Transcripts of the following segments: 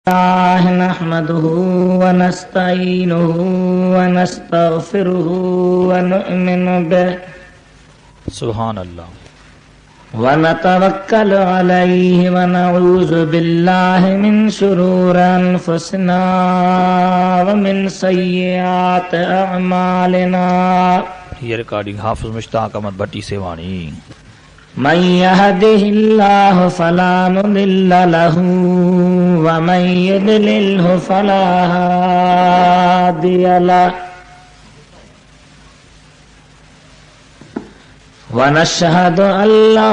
नहमदुहु व नस्तईनुहु व नस्तगफिरुहु व नु'मिनु बिहि सुभान अल्लाह व नतवक्कलु अलैहि व नऊज़ु बिल्लाहि मिन शुरूरि अनफुसिना व मिन सय्यिआति अअमालिना। ये रिकॉर्डिंग हाफिज मुश्ताक अहमद भट्टी सेवानी। मन यहदिहिल्लाहु फला मुदिल्ल लहु व मन युद्लिल्हु फला हादिय लहु। व नशहदु अल्ला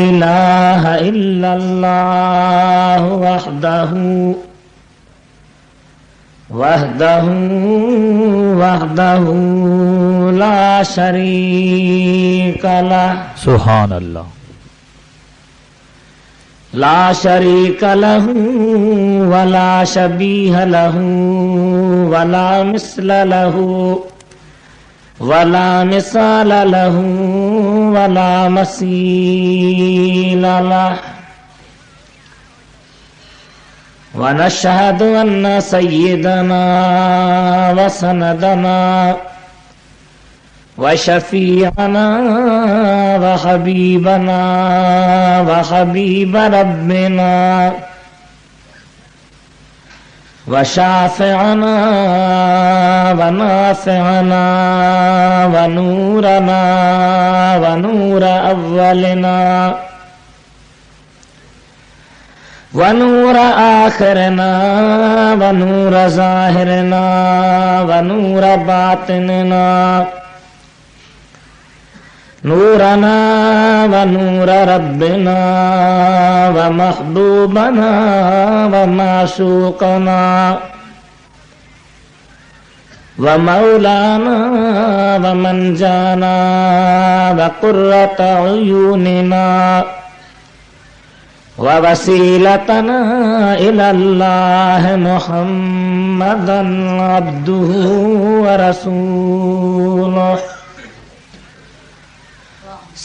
इलाहा इल्लल्लाहु वहदहु ला शरीक लह। सुभान अल्लाह ला शरीक लहु वला शबीह लहु वला मिस्ल लहु वला मिसाल लहु वला मसील लह। व नशहदु अन्न सय्यदना व सनदना व शफीअना व हबीबना व हबीब रब्बिना व शाफ़िअना व नाफ़िअना व नूरना व नूर अव्वलिना व नूर आखिरना व नूर ज़ाहिरना व नूर बातिनना नूरना व नूर रब्बिना व महबूबना व माशूक़ना व मौलाना व मंजाना व क़ुर्रत अयूनिना व वसीलतना इलल्लाह मुहम्मदन अब्दुहु व रसूलुहु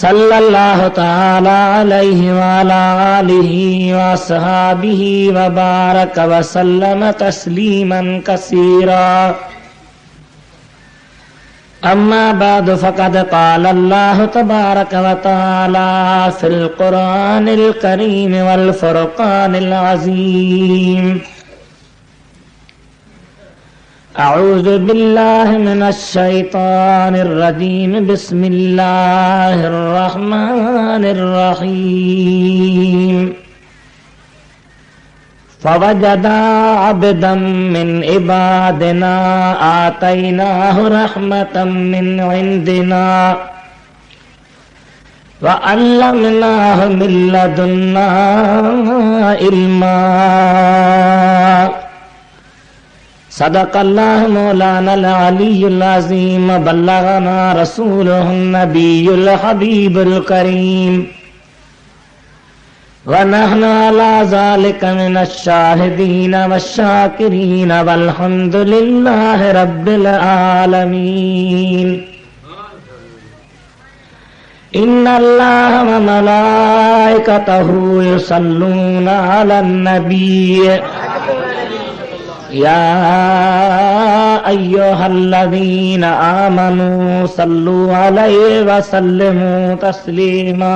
सल्लल्लाहु तआला अलैहि व अला आलिहि व अस्हाबिहि व बारक व सल्लम तस्लीमन कसीरा। अम्मा बाद फ़क़द क़ाल अल्लाहु तबारक व तआला फ़िल क़ुरआनिल करीम वल फ़ुरक़ानिल अज़ीम। अऊज़ु बिल्लाहि मिनश शैतानिर रजीम। बिस्मिल्लाहिर रहमानिर रहीम। फ़वजदा अब्दन मिन इबादिना आतैनाहु रहमतम मिन इंदिना व अल्लमनाहु मिन लदुन्ना इल्मा। सदक़ल्लाहु मौलानल अलियुल अज़ीम। बल्लगना रसूलुहुन नबियुल हबीबुल करीम व नहनु अला ज़ालिका मिनश शाहिदीन वश्शाकिरीन वल्हम्दुलिल्लाहि रब्बिल आलमीन। इन्नल्लाह व मलाइकतहु युसल्लूना अलन नबी या अय्युहल्लज़ीना आमनू सल्लु अलैहि व सल्लिमू तस्लीमा।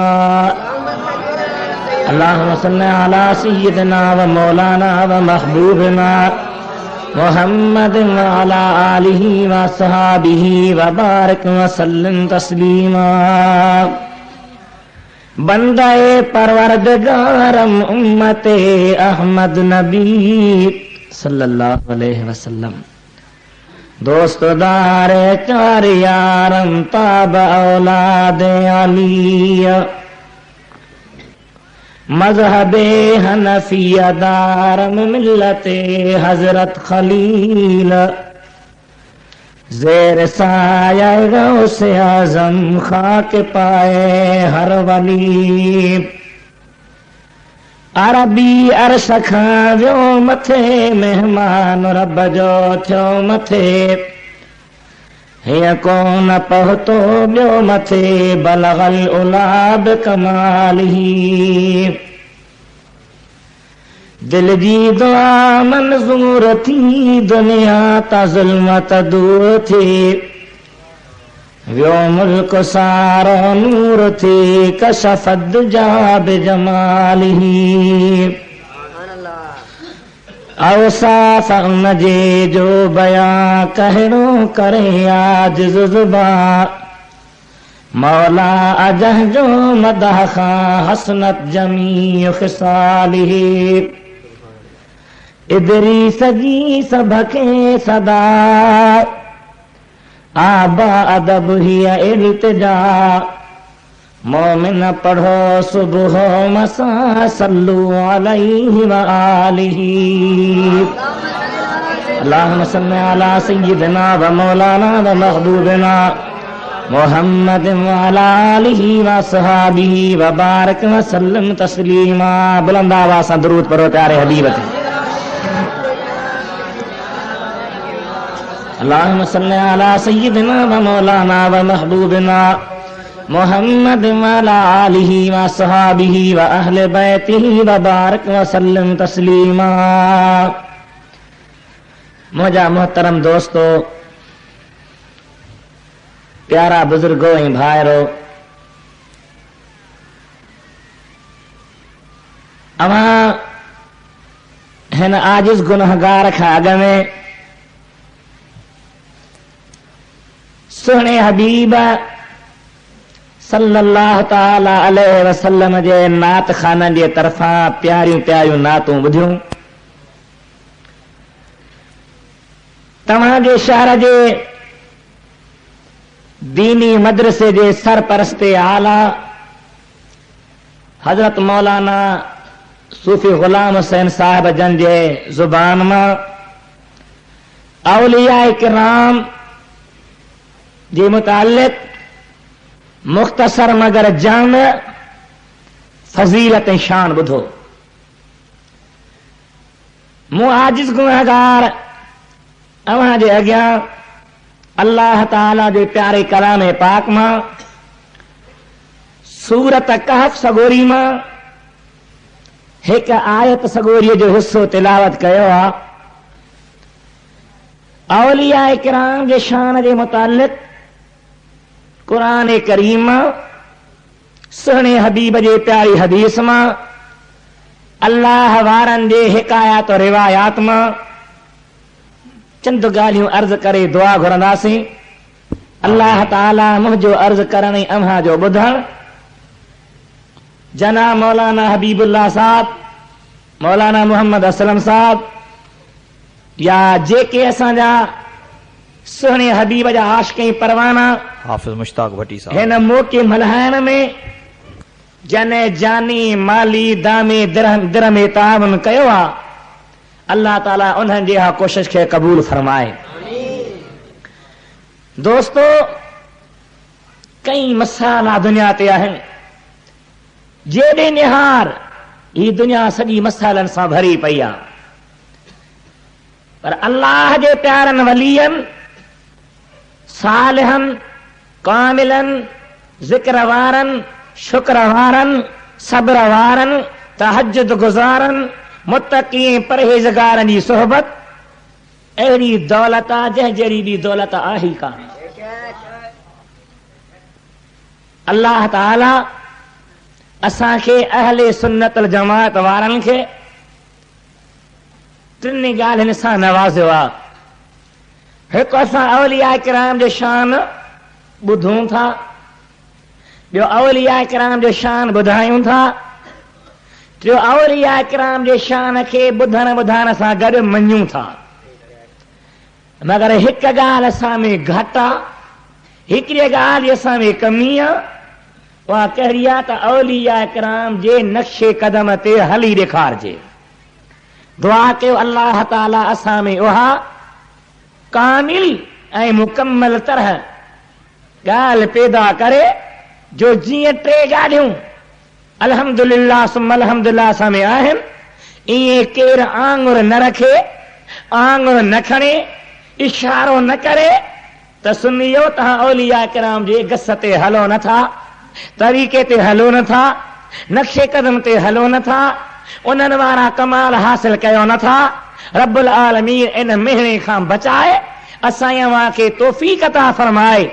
अल्लाहुम्मा सल्लि अला सय्यिदिना व मौलाना व महबूबिना मुहम्मदिन व अला आलिहि व अस्हाबिहि व बारिक व सल्लिम तस्लीमा। बंदाए परवरदिगारम उम्मते अहमद नबी सल्लल्लाहु अलैहि वसल्लम। दोस्तदारे चार यारम ताब औलाद अली मज़हबे हनफिया दारम मिल्लते हजरत खलील ज़ेर साया गौसे आज़म खाक पाए हर वली। अरबी अर्श खां वियो मथे मेहमान रब जो थियो मथे हिय कोन पहुतो ॿियो मथे बलगल उलाब कमालिही दिल जी दुआ मंज़ूर थी दुनिया ता ज़ुल्मत दूर थी व्यो मुल्क सारो नूर थी कशफद जा बिजमालिही औसाफ उनजे जो बयां कहड़ो करे आजिज़ ज़ुबां मौला अजह जो मदह खां हसनत जमी ख़िसालिही इदरी सजी सबके सदा आबा अदब ही इल्तिजा मोमिन पढ़ो सुबह मसा सल्लु अलैहि व आलिही अल्लाहुम्मा सल्लि अला सय्यिदिना व मौलाना व महबूबिना मुहम्मद व अला आलिहि व सहाबिही व बारिक व सल्लम तस्लीमा। बुलंद आवाज़ सां दुरूद पढ़ो प्यारे हबीब ते। अल्लाहुम्मा सल्लि अला सय्यिदिना व मौलाना व महबूबिना मुहम्मद व अला आलिहि व सहाबिही व अहले बैतिही व बारिक व सल्लम तस्लीमा। मुझा मोहतरम दोस्तों, प्यारा बुजुर्गो ऐं भाइरो, अवां हिन आजिज़ गुनहगार खां अॻ में सुहिणे हबीब सल्लल्लाहु ताला अलैहि वसल्लम जे नात खाननि जे तरफ़ां प्यारियूं प्यारियूं नातूं ॿुधियूं। तव्हांजे शहर जे दीनी मदरसे जे सरपरस्ते आला हजरत मौलाना सूफी गुलाम हुसैन साहिब जन जे ज़ुबान मां औलिया किराम जे मुतालिक मुख्तसर मगर जाम फजीलत शान ॿुधो। मूं आजिज़ गुनहगार अवां जे अॻियां अल्लाह ताला जे प्यारे कलाम पाक मां सूरत कहफ सगोरी मां हिकु आयत सगोरीअ जो हिस्सो तिलावत कयो आहे। औलिया किराम जे शान जे मुतालिक क़ुरान करीम मां सुहिणे हबीब जे प्यारी हदीस मां अल्लाह वारनि जे हिकायात और रिवायात मां चंद ॻाल्हियूं अर्ज़ करे दुआ घुरंदासीं। अल्लाह ताला मुंहिंजो अर्ज़ करण ऐं अव्हां जो ॿुधण जनाब मौलाना हबीबुल्लाह साहब, मौलाना मोहम्मद असलम साहब या जेके असांजा सुहिणे हबीब जा आशिक़ ऐं परवाना हाफिज़ मुश्ताक भट्टी साहब हिन मौक़े मल्हाइण में जने जानी माली दामे दिरहम तावन कयो आहे, अल्लाह ताला उन्हनि जी हा कोशिश खे क़बूल फरमाए। दोस्तों, कई मसाला दुनिया ते आहिनि, जेॾे निहार ही दुनिया सॼी मसालनि सां भरी पई आहे, पर अल्लाह जे प्यारनि वलीयनि सालिहनि कामिलनि ज़िक्र वारनि शुक्र वारनि सब्र वारनि तहज्जुद गुज़ारनि मुत्तक़ी परहेज़गारनि जी सोहबत अहिड़ी दौलत आहे जंहिं जहिड़ी बि दौलत आहे ई कान। अल्लाह ताला असांखे अहले सुन्नत जमात वारनि खे टिनि ॻाल्हियुनि सां नवाज़ियो आहे। हिकु असां औलिया किराम जो शान ॿुधूं था, ॿियो औलिया किराम जो शान ॿुधायूं था, टियों औलिया किराम जे शान खे ॿुधण ॿुधाइण सां गॾु मञूं था। मगर हिकु ॻाल्हि असां में घटि आहे, हिकिड़ी ॻाल्हि असां में कमी आहे, उहा कहिड़ी आहे त औलिया किराम जे नक्शे कदम ते हली ॾेखारिजे। दुआ कयो अल्लाह ताला असां में उहा कामिल ऐं मुकम्मल तरह ॻाल्हि पैदा करे जो जीअं टे ॻाल्हियूं अल्हम्दुलिल्लाह सुम्मा अल्हम्दुलिल्लाह असां में आहिनि, ईअं केरु आंगुर न रखे, आंगुर न खणे, इशारो न करे त सुनियो तव्हां औलिया किराम जे गस ते हलो नथा, तरीक़े ते हलो नथा, नक्शे कदम ते हलो नथा, उन्हनि वारा कमाल हासिल कयो नथा। रब्बुल आलमीन इन मेहणे खां बचाए असां खे तौफ़ीक़ अता फरमाए।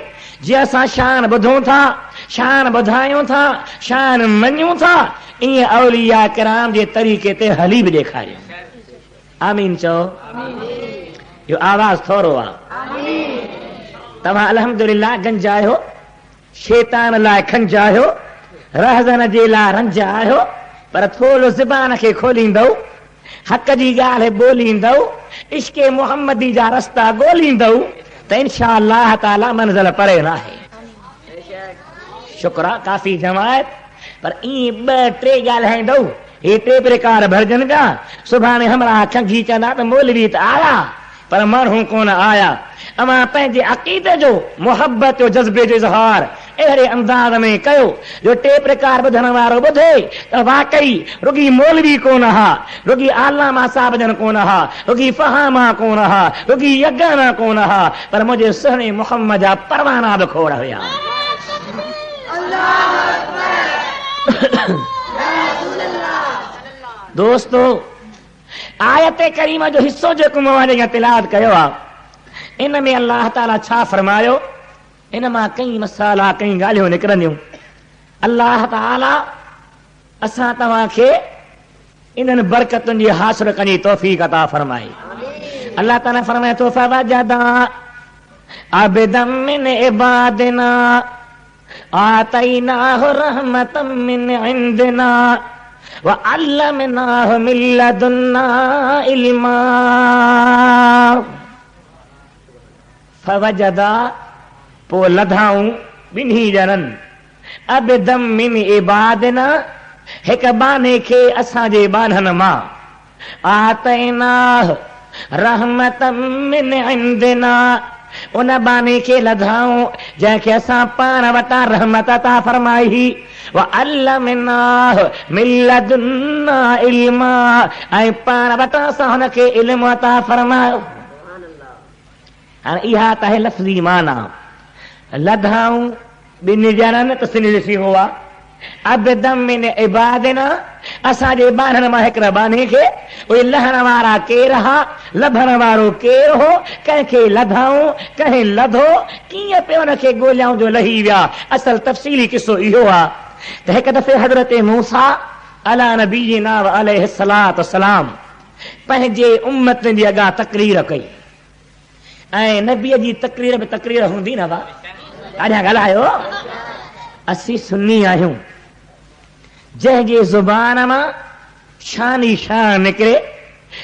जीअं असां शान ॿुधूं था, शान ॿुधायूं था, शान मञूं था, ईअं औलिया किराम जे तरीक़े ते हली बि ॾेखारियूं। आमीन चओ। इहो आवाज़ थोरो आहे। तव्हां अल्हम्दुलिल्लाह गंजायो, शैतान लाइ खंजायो, रहज़न जे लाइ रंजायो, पर थोरो ज़बान खे खोलींदव, हक़ जी ॻाल्हि ॿोलींदव, इश्क़ मुहम्मदी जा रस्ता ॻोल्हींदव त इंशाअल्लाह ताला मंज़िल परे न आहे। शुक्र काफ़ी जमायत, पर ईअं ॿ टे ॻाल्हाईंदव, हे टेप रिकॉर्ड भरजनि पिया, सुभाणे हमरा खंघी चवंदा त मौलवी त आया पर माण्हू कोन आया। अमां पंहिंजे अक़ीदे जो, मुहबत जो, जज़्बे जो इज़हार अहिड़े अंदाज़ में कयो जो टेप रिकॉर्ड ॿुधण वारो ॿुधे त वाकई रुॻी मौलवी कोन हा, रुॻी आलामा साहब जन कोन हा, रुॻी फहामा कोन हा, रुॻी यगाना कोन हा, पर मुंहिंजे सुहिणे मुहम्मद जा परवाना बि खोड़ हुया। दोस्तो, आयत करीम जो हिस्सो जेको मां तिलावत कयो आहे, इन में अल्लाह ताला छा फरमायो, इन मां कई मसाला, कई ॻाल्हियूं निकिरंदियूं। अल्लाह ताला असां तव्हांखे इन्हनि बरकतुनि जी हासिल करण तौफ़ीक़ अता फरमाए। अल्लाह ताला फरमाए थो फवजदा अबदम मिन इबादिना आतैनाहु रहमतम मिन इंदिना व अल्लमनाहु मिन लदुन्ना इल्मा। फवजदा पो लधाऊं ॿिन्ही ॼणनि, अबदम मिन इबादिना हिक बाने खे असांजे बाननि मां, आतैनाहु रहमतम मिन इंदिना उन बाने खे लधाऊं जंहिंखे असां पाण वटां रहमत अता फरमाई। व अल्लमनाहु मिन लदुन्ना इल्मा ऐं पाण वटां असां हुनखे इल्म अता फरमायो। हाणे इहा त आहे लफ़्ज़ी माना। लधाऊं ॿिनि ॼणनि त सिन ॾिसी हुआ, अबदम मिन इबादिना असांजे बाननि मां हिकिड़े बाने खे, उहे लहण वारा केर हा, लभण वारो केर हो, कंहिंखे लधाऊं, कंहिं लधो, कीअं पियो हुनखे ॻोल्हियूं जो लही विया। असल तफ़सीली किसो इहो आहे त हिकु दफ़े हज़रत मूसा अला नबीना व अलैहिस्सलातु वस्सलाम पंहिंजे उम्मतनि जे अॻां तक़रीर कई, ऐं नबीअ जी तक़रीर में तक़रीर हूंदी न वा, अञा ॻाल्हायो, असीं सुन्नी आहियूं, जंहिंजे ज़ुबान मां शानी शान निकिरे,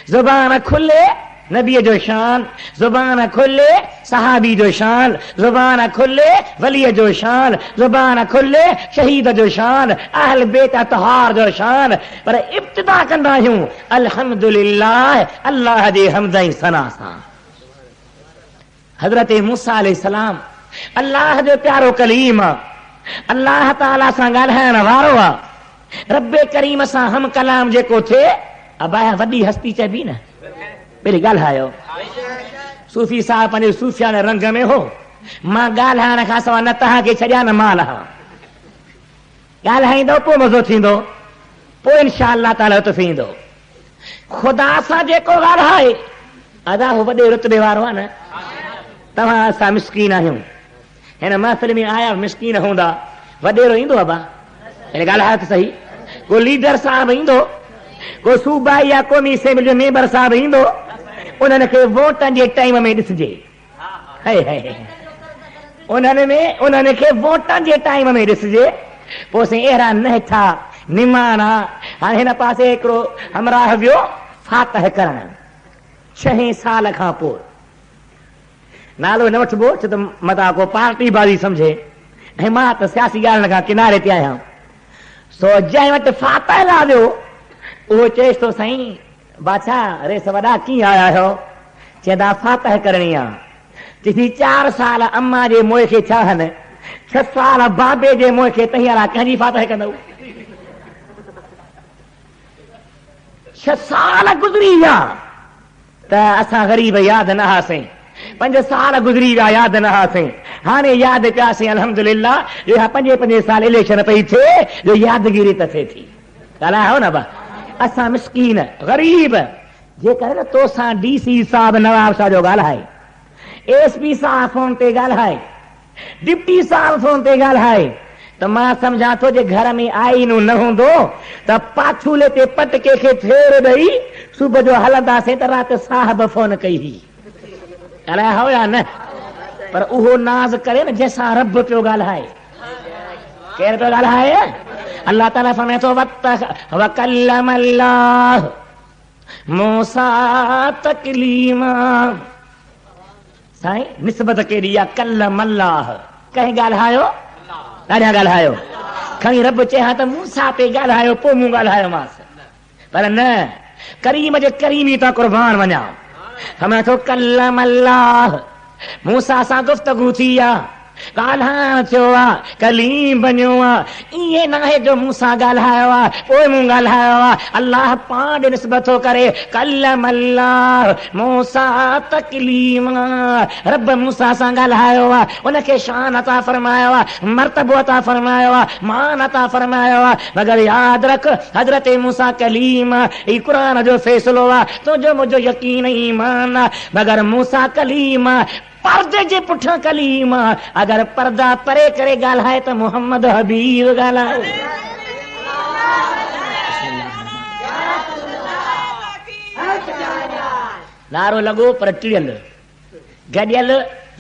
ज़ुबान खुले नबीअ जो शान, ज़ुबान खुले सहाबी जो शान, ज़ुबान खुले वलीअ जो शान, ज़ुबान खुले शहीद जो शान, अहल बैत अतहार जो शान, पर इब्तिदा कंदा आहियूं अल्हम्दुलिल्लाह अल्लाह जे हम्द ऐं सना सां। हज़रत मूसा अलैहिस्सलाम अल्लाह जो प्यारो कलीम, अल्लाह ताला सां ॻाल्हाइण वारो आहे, रब्बे करीम सां हम कलाम जेको थिए, अबाया वॾी हस्ती चइबी न, मेरी ॻाल्हायो। सूफ़ी साहब पंहिंजे सूफ़ियाने रंग में हो, मां ॻाल्हाइण खां सवाइ न तव्हांखे छॾिया न माल हा, ॻाल्हाईंदो पोइ मज़ो थींदो, पोइ इंशाअल्लाह ताला लुत्फ़ ईंदो। ख़ुदा सां जेको ॻाल्हाए अदा हो वॾे रुतबे वारो आहे न। तव्हां असां मिसकीन आहियूं, हिन महफ़िल में आया मिसकीन हूंदा, वॾेरो ईंदो अबा, ॻाल्हायो त सही। को लीडर साहब ईंदो, को सूबाई या क़ौमी असेंबली जो मेंबर साहब ईंदो, उन्हनि खे वोटनि जे टाइम में ॾिसजे, उन्हनि खे वोटनि जे टाइम में ॾिसजे, पोइ साईं अहिड़ा नहठा निमाणा। हाणे हिन पासे हिकिड़ो हमराह वियो फातह करण 6 साल खां पोइ, नालो न वठिबो छो त मता को पार्टी बाज़ी सम्झे, ऐं मां त सियासी ॻाल्हि खां किनारे ते आहियां। सो जंहिं वटि फातह ला वियो उहो चएसि थो साईं बादशाह रेस वॾा कीअं आया आहियो, चवंदा फातह करणी आहे। चई 4 साल अम्मा जे मोए खे छा आहिनि, 6 साल बाबे जे मोए खे तई वारा कंहिंजी फातह कंदव। 6 साल गुज़री विया त असां ग़रीब यादि न हासीं, 5 साल गुज़री विया यादि न हासीं, हाणे यादि पियासीं अल्हम्दुलिल्लाह। जो 5 साल इलेक्शन पई थिए जो यादगिरी त थिए थी, ॻाल्हायो न बा। असां मिस्कीन गरीब जेकर न तोसां डीसी साहब नवाब शाह जो ॻाल्हाए, एसपी साहब फोन ते ॻाल्हाए, डिप्टी साहब फोन ते ॻाल्हाए, त मां सम्झां थो जे घर में आईनो न हूंदो त पाछूले ते पटके खे फेर ॾेई सुबुह जो हलंदासीं त राति साहब फोन कई हुई। ॻाल्हाए हो या न? पर उहो नाज़ करे न जंहिंसां रब पियो ॻाल्हाए। केरु पियो ॻाल्हाए? अल्लाह ताला फरमाए थो वकल्लम अल्लाह मूसा तकलीमा। साईं निस्बत केॾी आहे? कल्लम अल्लाह, कंहिं ॻाल्हायो? ॾाढा ॻाल्हायो। खणी रब चए त मूसा ते ॻाल्हायो, पोइ मूं ॻाल्हायोमांसि। पर न, करीम जे करीमी तां कुर्बान वञा। फरमाए थो कल्लम अल्लाह, मूसा सां गुफ़्तगू थी आहे, ॻाल्हाइण थियो आहे, कलीम बणियो आहे। ईअं न आहे जो मूंसां ॻाल्हायो आहे पोइ मूं ॻाल्हायो आहे। अल्लाह पाण निस्बत थो करे कल्लम अल्लाह मूसा तकलीमा। रब मूसा सां ॻाल्हायो आहे, उनखे शान अता फरमायो आहे, मर्तबो अता फरमायो आहे, मान अता फरमायो आहे। मगर यादि रख हज़रत मूसा कलीम, ही क़ुरान जो फ़ैसिलो आहे, तुंहिंजो मुंहिंजो यकीन ईमान आहे। मगर मूसा कलीम पर्दे जे पुठियां कलीम, अगर पर्दा परे करे ॻाल्हाए त मोहम्मद हबीब ॻाल्हाए। नारो लॻो पर टिड़ियल, गॾियल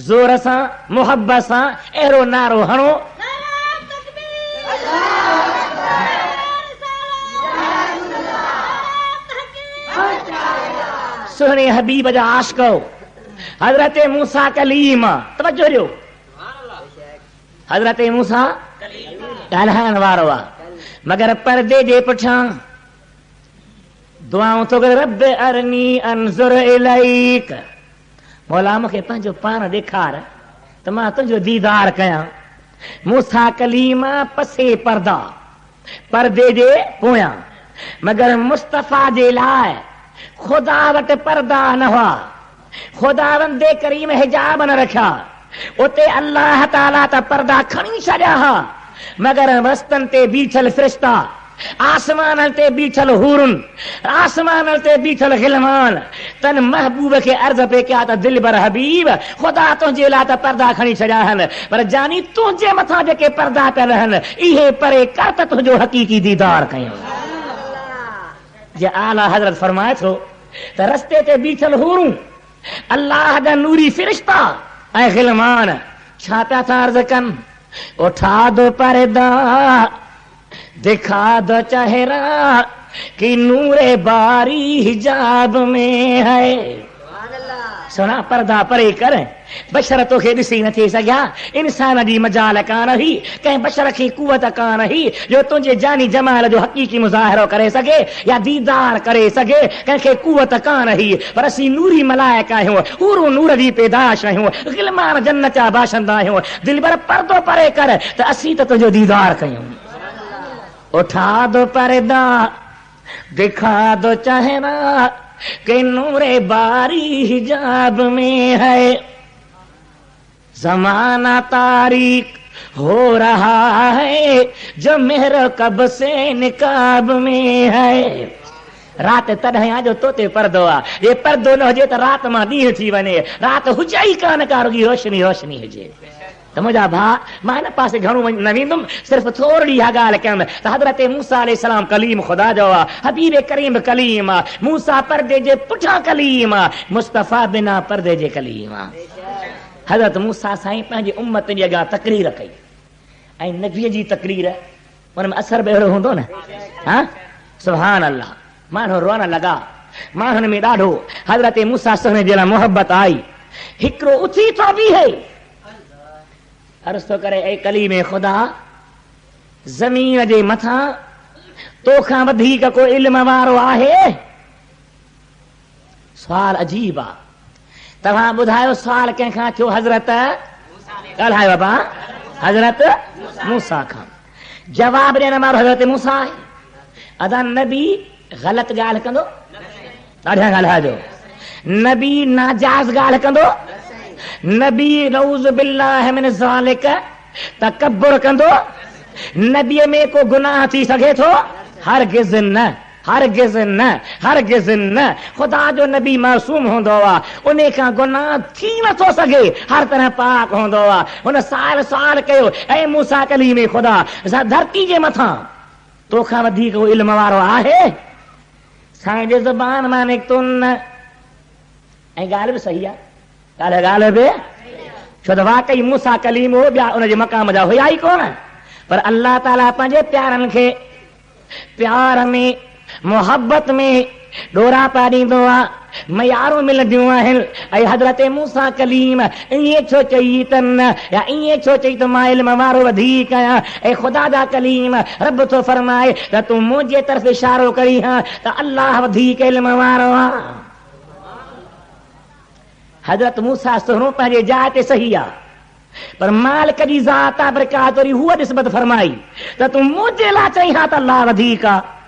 ज़ोर सां मोहब्बत सां अहिड़ो नारो हणो। सुहिणे हबीब जा आशिक़ो हज़रत मूसा कलीम, तवज्जो ॾियो, हज़रत मूसा ॻाल्हाइण वारो आहे, मगर पर्दे जे पुठियां दुआऊं थो करे रब अरनी अंज़ुर इलैक। मौला मूंखे पंहिंजो पाण ॾेखार त मां तुंहिंजो दीदार कयां। मूसा कलीम पसे पर्दा, पर्दे जे पोयां, मगर मुस्तफ़ा जे लाइ खुदा वटि पर्दा न हुआ। खुदावंदे करीम हिजाब न रखिया, उते अल्लाह ताला त पर्दा खणी छॾिया हा। मगर रस्तनि ते बीठल फ़रिश्ता, आसमान ते बीठल हूरुन, आसमान ते बीठल गिलमान तन महबूब खे अर्ज़ पे कया त दिलबर हबीब खुदा तुंहिंजे लाइ त पर्दा खणी छॾिया आहिनि, पर जानी तुंहिंजे मथां जेके पर्दा पिया रहनि इहे परे कर त तुंहिंजो हक़ीक़ी दीदार कयूं। जे आला हज़रत फरमाए थो त रस्ते ते बीठल हूरूं, अल्लाह जा नूरी फ़रिश्ता ऐं गिलमान छा पिया था अर्ज़ कनि? उठा दो पर्दा, दिखा दो चेहरा कि नूरे बारी हिजाब में है। सुना, पर्दा परे कर, बशर तोखे ॾिसी नथी सघिया। इंसान जी मजाल कान हुई, कंहिं बशर खे कुवत कान हुई जो तुंहिंजे जानी जमाल जो हक़ीक़ी मुज़ाहिरो करे सघे या दीदार करे सघे। कंहिंखे कुवत कान हुई, पर असीं नूरी मलाइक आहियूं, हूरूं नूर जी पैदाश आहियूं, गिलमान जन्नत जा बाशिंदा आहियूं। दिलबर पर्दो परे कर त असीं त तुंहिंजो दीदार कयूं। उठा दो पर्दा, दिखा दो चेहरा कि नूरे बारी हिजाब में है। ज़माना तारीख हो रहा है जो मेहर कब से निकाब में है। रात तॾहिं आहे जो तोते पर्दो आहे। ये पर्दो न हुजे त रात मां ॾींहुं थी वञे, रात हुजे ई कान का, रुॻी रोशनी रोशनी हुजे। त मुंहिंजा भाउ, मां हिन पासे घणो न वेंदुमि, सिर्फ़ु थोरी इहा ॻाल्हि कयमि त हज़रत मूसा अलैहिस्सलाम कलीम ख़ुदा जो आहे, हबीब करीम कलीम आहे, मूसा पर्दे जे पुठियां कलीम आहे, मुस्तफ़ा बिना पर्दे जे कलीम आहे। हज़रत मूसा साईं पंहिंजी उम्मत जी अॻियां तकरीर कई, ऐं नबीअ जी तकरीर हुन में असर बि अहिड़ो हूंदो न। हा, सुभान अल्लाह, माण्हू रोअण लॻा, माण्हुनि में ॾाढो हज़रत मूसा सुहिणे जे लाइ मोहबत आई। हिकिड़ो उथी थो बीहे, अर्ज़ थो करे, ऐं कलीमे ख़ुदा, ज़मीन जे मथां तोखां वधीक को इल्म वारो आहे? सुवाल अजीब आहे। तव्हां ॿुधायो सुवाल कंहिंखां थियो? हज़रत ॻाल्हायो बाबा, हज़रत मूसा खां। जवाब ॾियण वारो हज़रत मूसा आहे। अदा नबी ग़लति ॻाल्हि कंदो? ॾाढा ॻाल्हाइजो। नबी नाजाइज़ ॻाल्हि कंदो? नबी नऊज़ बिल्लाह मिन ज़ालिक तकब्बुर कंदो? नबीअ में को गुनाह थी सघे थो? हरगिज़ न। हरगिज़ न, हरगिज़ न। ख़ुदा जो नबी मासूम हूंदो आहे, उन खां गुनाह थी नथो सघे, हर तरह पाक हूंदो आहे। हुन साल साल कयो, ऐ मूसा कलीम ख़ुदा, धरती जे मथां तोखां वधीक को इल्म वारो आहे? साईं जे ज़बान मां निकितो न। ऐं ॻाल्हि बि सही आहे, ॻाल्हि बि, छो त वाकई मूसा कलीम हो, ॿिया उनजे मक़ाम जा हुया ई कोन। पर अल्लाह ताला पंहिंजे प्यारनि खे प्यार में, मोहब्बत में डोरा पाड़ींदो आहे, मयारूं मिलंदियूं आहिनि। ऐं हज़रत मूसा कलीम ईअं छो चई अथनि, या ईअं छो चई त मां इल्म वारो वधीक आहियां? ऐं ख़ुदा जा कलीम रब थो फरमाए त तूं मुंहिंजे तरफ़ इशारो करी हा त अल्लाह वधीक इल्म वारो आहे। हज़रत मूसा सुहिणो पंहिंजे जाइ ते सही आहे, पर मालिक जी ज़ात बरकात वरी हूअ निस्बत फरमाई त तूं मुंहिंजे लाइ चई हा त अल्लाह वधीक आहे।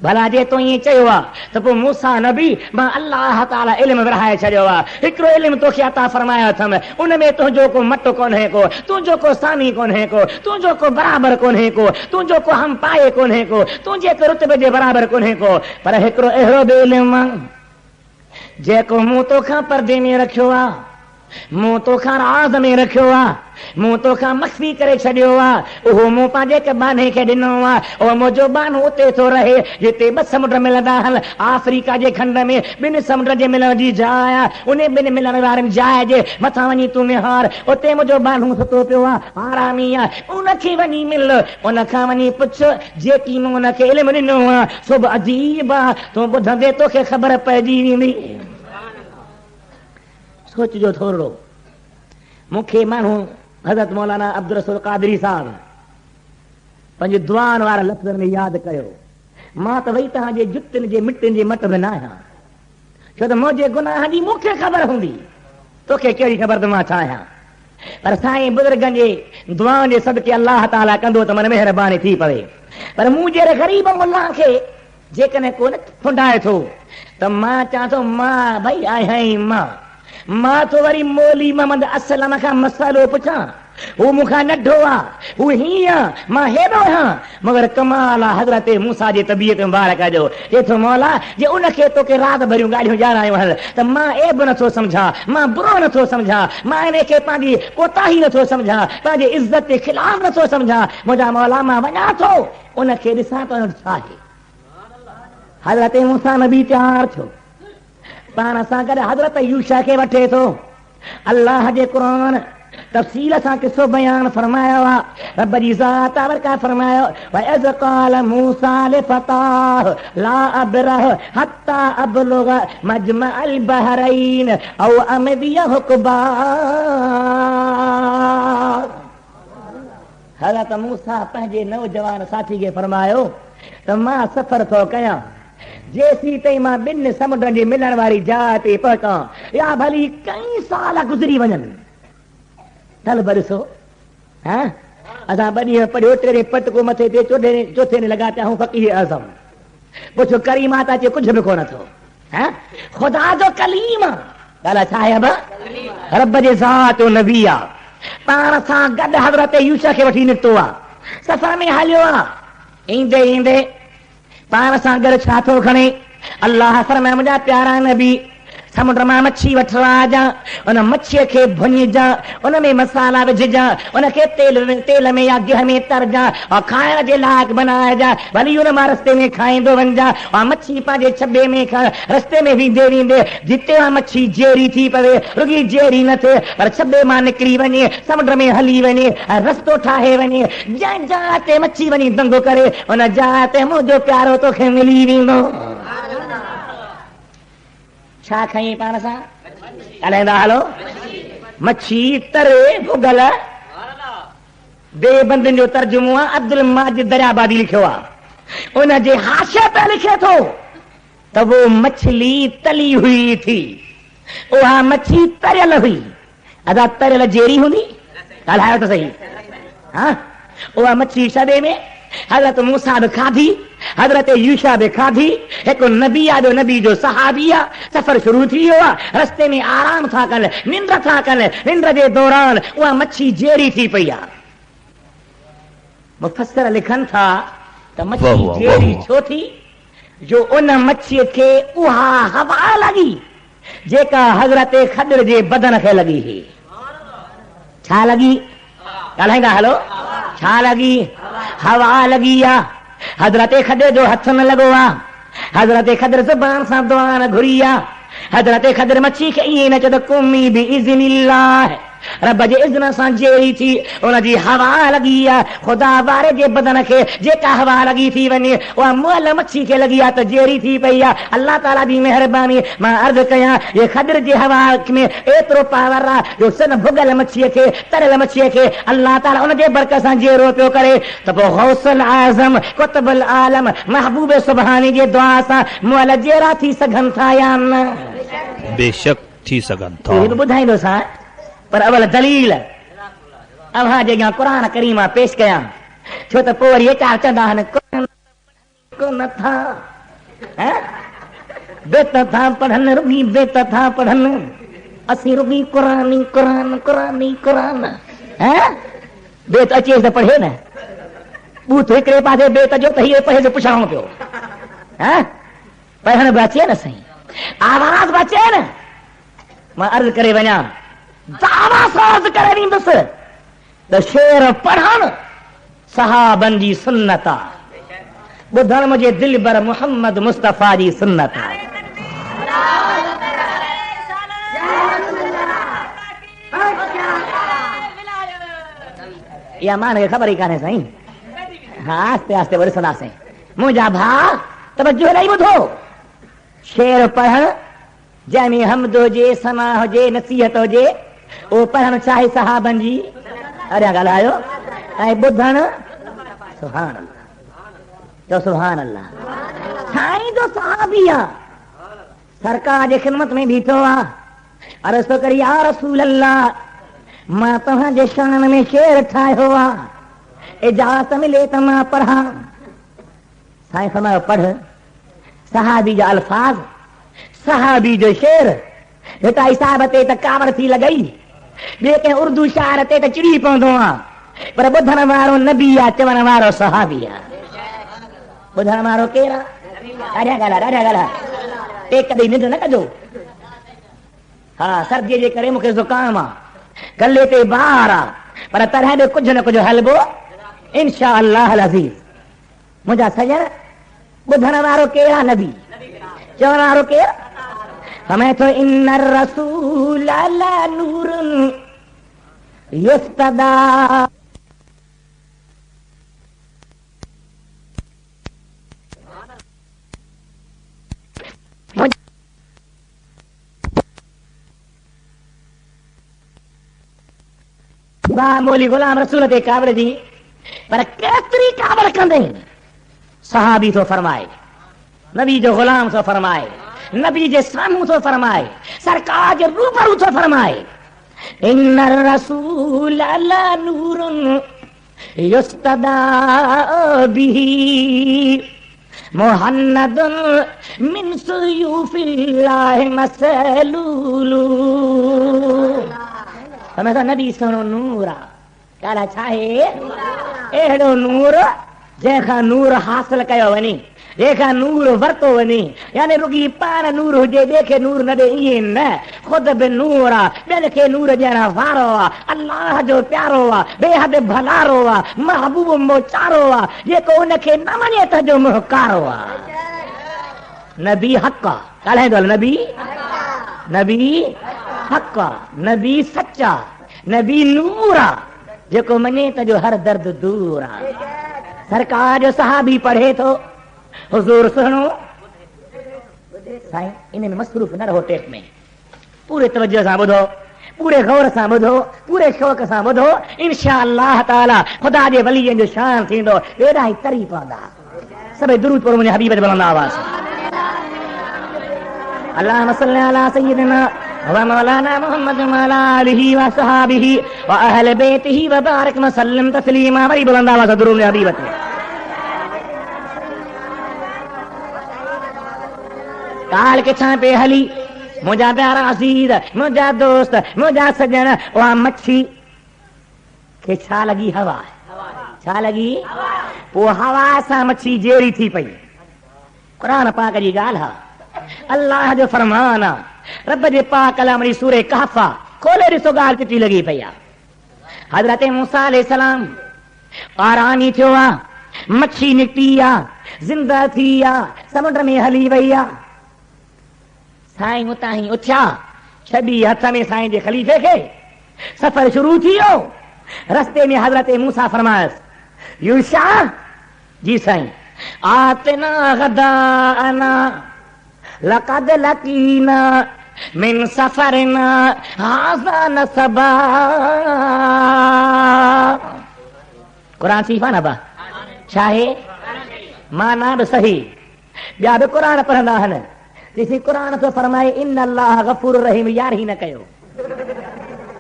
भला जे तूं ईअं चयो आहे त पोइ मूसा नबी मां अल्लाह ताला इल्म विरहाए छॾियो आहे। हिकिड़ो इल्म तोखे अता फरमायो अथमि, उन में तुंहिंजो को मट कोन्हे को, तुंहिंजो को सानी कोन्हे को, तुंहिंजो को बराबरि कोन्हे को, तुंहिंजो को हम पाए कोन्हे को, तुंहिंजे को रुतबे जे बराबरि कोन्हे को। पर हिकिड़ो अहिड़ो बि इल्म जेको मूं तोखां पर्दे में रखियो आहे, मूं तोखां राज़ में रखियो आहे, मूं तोखां मख़फ़ी करे छॾियो आहे, उहो मूं पंहिंजे हिक बाने खे ॾिनो आहे। उहो मुंहिंजो बानो उते थो रहे जिते ॿ समुंड मिलंदा आहिनि, अफ्रीका जे खंड में ॿिनि समुंड जे मिलण जी जाइ आहे। उन ॿिनि मिलण वारनि जाइ जे मथां वञी तूं निहार, उते मुंहिंजो बानो सुतो पियो आहे, आरामी आहे। उनखे वञी मिल, उनखां वञी पुछ जेकी मूं उनखे इल्मु ॾिनो आहे सो बि अजीब आहे, तूं ॿुधंदे तोखे ख़बर पइजी वेंदी। सोचजो थोरो, मूंखे माण्हू हज़रत मौलाना अब्दुल रसूल क़ादरी साहब पंहिंजे दुआनि वारा लफ़्ज़नि में यादि कयो, मां त वई तव्हांजे जुतियुनि जे मिटनि जे मट में न आहियां, छो त मुंहिंजे गुनाह जी मूंखे ख़बर हूंदी, तोखे कहिड़ी ख़बर त मां छा आहियां। पर साईं बुज़ुर्गनि जे दुआनि जे सदके अल्लाह ताला कंदो त मन महिरबानी थी पवे। पर मूं जहिड़े ग़रीब मुल्ला खे जेकॾहिं कोन फुंडाए थो त मां चवां थो मां भई आहियां ई मां तो वरी मौली मोहम्मद असलम खां मसइलो पुछां, हू मूंखां नंढो आहे, हू हीअं, मां हेॾो आहियां। मगर कमाल आहे हज़रत मूसा जी तबियत मुबारक जो, चए मौला जे उनखे तोखे रात भरियूं ॻाल्हियूं ॼाणायूं हल त मां एब नथो सम्झां, मां बुरो नथो सम्झां, मां इनखे पंहिंजी कोताही नथो सम्झां, पंहिंजे इज़त जे ख़िलाफ़ नथो सम्झां। मुंहिंजा मौला मां वञा थो उनखे ॾिसां त छा आहे। हज़रत मूसा नबी तयार थियो, पाण सां गॾु हज़रत यूशा खे वठे थो। अल्लाह जे क़ुरान तफ़सील सां किसो बयान फरमायो आहे, रब जी ज़ात बरका फरमायो वइज़ क़ाल मूसा लिफ़ताह ला अब्रह हत्ता अबलुग मजमअल बहरैन औ अमदी हुक़बा। हज़रत मूसा पंहिंजे नौजवान साथी खे फरमायो त मां सफ़र थो कयां, जेसी ताईं मां ॿिनि समुंडनि जी मिलण वारी जाइ ते पहुचां या भली कई साल गुज़री वञनि। तलब ॾिसो, असां ॿ ॾींहं पढ़ियो, टे ॾींहं पट को मथे ते चोथे ॾींहुं लॻा पिया हूं फ़क़ीर आज़म, पुछो करीमा त अचे कुझु बि कोन थो। ख़ुदा जो कलीम ॻाल्हि छा आहे, रब जे ज़ात जो नबी आहे, पाण सां गॾु हज़रत यूशा खे वठी निकितो आहे, सफ़र में हलियो आहे। ईंदे ईंदे पाण सां गॾु छा थो खणे, अल्लाह फरमाए मुंहिंजा प्यारा नबी समुंड मां मच्छी वठी आ, उन मच्छीअ खे भुञिजां, उन में मसाला विझजां, उनखे तेल में या गिह में तरजां और खाइण जे लाइक़ बनाइजां, भली उन मां रस्ते में खाईंदो वञजां। और मच्छी पंहिंजे छॿे में रस्ते में वेंदे वेंदे जिते उहा मच्छी जेरी थी पवे, रुगी जेरी न थिए पर छॿे मां निकिरी वञे, समुंड में हली वञे, रस्तो ठाहे वञे, जंहिं जाइ ते मच्छी वञी दंगो करे उन जाइ ते मुंहिंजो प्यारो तोखे मिली वेंदो। छा खई पाण सां ॻाल्हाईंदा हलो, मच्छी तरे भुगल। बेबंदनि जो तर्जुमो आहे अब्दुल माजिद दरियाबादी लिखियो आहे, उन जे हाशिए पे लिखे थो त वो मछली तली हुई थी, उहा मच्छी तरियल हुई। अदा तरियल जेरी हूंदी, ॻाल्हायो त सही। उहा मच्छी छॾे में हज़रत मूसा बि खाधी, हज़रत यूशा बि खाधी। हिकु नबी आहे, ॿियो नबी जो सहाबी आहे। सफ़र शुरू थी वियो आहे, रस्ते में आराम था कनि, निंड था कनि, निंड जे दौरान उहा मच्छी जेरी थी पई आहे। मुफ़स्सिर लिखनि था त मच्छी जेरी छो थी, जो उन मच्छीअ खे उहा हवा लॻी जेका हज़रत ख़िदर जे बदन खे लॻी हुई। छा लॻी? ॻाल्हाईंदा हलो। छा लॻी? हवा लॻी आहे। हज़रत ख़िदर जो हथ न लॻो आहे। हज़रत ख़िदर ज़ुबान सां दुआ न घुरी आहे। हज़रत ख़िदर मच्छी खे ईअं न चयो त कुमी बि इज़्निल्लाह, रब जे इज़्न सां जेरी थी उनजी हवा लॻी आहे। ख़ुदा वारे जे बदन खे जेका हवा लॻी थी वञे उहा मुअल मच्छी खे लॻी आहे त जेरी थी पई आहे। अल्लाह ताला जी महिरबानी। मां अर्ज़ु कयां ये ख़िदर जी हवा में एतिरो पावर आहे जो सन भुॻल मच्छीअ खे, तरियल मच्छीअ खे अल्लाह ताला उनजे बरकत सां जेरो पियो करे त पोइ गौसल आज़म कुतुबुल आलम महबूब सुभानी जे दुआ सां मुअल जेरा थी सघनि था या न? बेशक थी सघनि था। इहे बि ॿुधाईंदो सां, पर अवल दलील अव्हां जे अॻियां क़ुरान करीम पेश कयां, छो त पोइ वरी एचार चवंदा आहिनि कोन था बेत था पढ़नि, रुॻी बेत था पढ़नि, असीं रुॻी क़ुरान ई क़ुरान क़ुरान ई क़ुरान। बेत अचेसि त पढ़े न, बूथ हिकिड़े पासे बेत जो त हीअ पढ़े जो पुछाणो पियो। पढ़ण बि अचे न सही, आवाज़ बि अचे न। मां अर्ज़ु करे वञा दावा सां अर्ज़ु करे ॾींदुसि त शेर पढ़ण सहाबनि जी सुन्नत आहे, ॿुधण मुंहिंजे दिलि भर मुहम्मद मुस्तफ़ा जी सुन्नत आहे। इहा मान खे ख़बर ई कान्हे साईं। हा आस्ते आस्ते वरी ॾिसंदासीं। मुंहिंजा भाउ तवजो ॾेई ॿुधो, शेर पढ़ण जंहिंमें हमद हुजे, सना हुजे, नसीहत हुजे, उहो पढ़णु चाहे सहाबनि जी। अरे ॻाल्हायो। ऐं ॿुधण सुभान अल्लाह, तो सुभान अल्लाह। साईं जो सहाबी आहे, सरकार जे ख़िदमत में बीठो आहे। अर्ज़ु थो करे या रसूल अल्लाह, मां तव्हांजे शान में शेर ठाहियो आहे, इजाज़त मिले त मां पढ़ां। साईं फरमायो पढ़। सहाबी जा अल्फाज़, सहाबी जो शेर। हिता हिसाब ते त कावड़ थी लॻई, ॿिए कंहिं उर्दू शाइर ते त चिड़ी पवंदो आहे, पर ॿुधण वारो नबी आहे, चवण वारो सहाबी आहे। ॿुधण वारो केरु आहे? ॾाढा ॻाल्हि टे कॾहिं निंड न कजो। हा सर्दीअ जे करे मूंखे ज़ुकाम आहे, गले ते बार आहे, पर तॾहिं बि कुझु न कुझु हलबो इंशा अल्लाह अज़ीज़। मुंहिंजा सजण ॿुधण वारो केरु आहे? नबी। चवण वारो केरु? समय तो इन रसूल ला नूरुन युस्तदा। मोली गुलाम रसूल ते कावड़ जी, पर केतिरी कावड़ कंदे सहाबी थो फरमाए, नबी जो गुलाम थो फरमाए, नबी जे साम्हूं थो फरमाए, सरकार जे रूबरू थो फरमाए। इन रसूल ला नूरुन युस्तदा बिही मुहन्नदुन मिन सुयूफिल्लाहि मसलूलु। हमें तो नबी सोनो नूर आहे। ॻाल्हि छा आहे? अहिड़ो नूर जंहिंखां नूर हासिल कयो वञे, जंहिंखां नूर वरितो वञे, यानी रुॻी पाण नूर हुजे, ॿिए खे नूर न ॾे, ईअं न। ख़ुदि बि नूर आहे, ॿियनि खे नूर ॾियण वारो आहे, अल्लाह जो प्यारो आहे, बेहद भलारो आहे, महबूब मोचारो आहे, जेको उनखे न मञे त जो मुहकारो आहे। नबी हक़ आहे। ॻाल्हाईंदो हल नबी, नबी हक़ आहे, नबी सचा, नबी नूर आहे, जेको मञे त जो हर दर्द दूर आहे। सरकार जो सहाबी पढ़े थो, हुजूर सुनो साईं, इन में मसरूफ़ न रहो टेप में, पूरे तवज्जो सां ॿुधो, पूरे गौर सां ॿुधो, पूरे शौक़ सां ॿुधो। इंशा अल्लाह ताला ख़ुदा जे वलीअ जो शान थींदो, एॾा ई तरी पवंदा। सभई दुरूद पढ़ो मुंहिंजे हबीब ते बुलंद आवाज़। अल्लाहुम्मा सल्ली अला सय्यिदिना व मौलाना मुहम्मद व अला आलिहि व सहाबिहि व अहले बैतिहि व बारिक व सल्लम तस्लीमा। वरी बुलंद आवाज़ दुरूद मुंहिंजे हबीब ते। काल के छा पे हली मुंहिंजा प्यारा अज़ीज़, मुंहिंजा दोस्त, मुंहिंजा सजण, उहा मच्छी खे छा लॻी? हवा। छा लॻी? पोइ हवा सां मच्छी जेरी थी पई, कुरान पाक जी ॻाल्हि आहे, अल्लाह जो फरमान आहे, रब जे पाक कलाम सूरे कहफा खोले ॾिसो ॻाल्हि किथी लॻी पई आहे। हज़रत मूसा अलैहिस्सलाम पारानी थियो आहे, मच्छी निकिती आहे, ज़िंदा थी आहे, समुंड में हली वई आहे। साईं उतां ई उथिया, छॾी हथ में साईं जे ख़लीफ़े खे, सफ़र शुरू थी वियो। रस्ते में हज़रत मूसा फरमायसि, यूशा जी साईं, आतना गदाअना लक़द लकीना मिन सफरना हाज़ा नसबा। कुरान सीफ़ आहे न बा, छा आहे माना बि सही, ॿिया बि कुरान पढ़ंदा आहिनि। ॾिसी कुरान थो फरमाए इन अल्लाह गफूर रहीम, यार ही न कयो,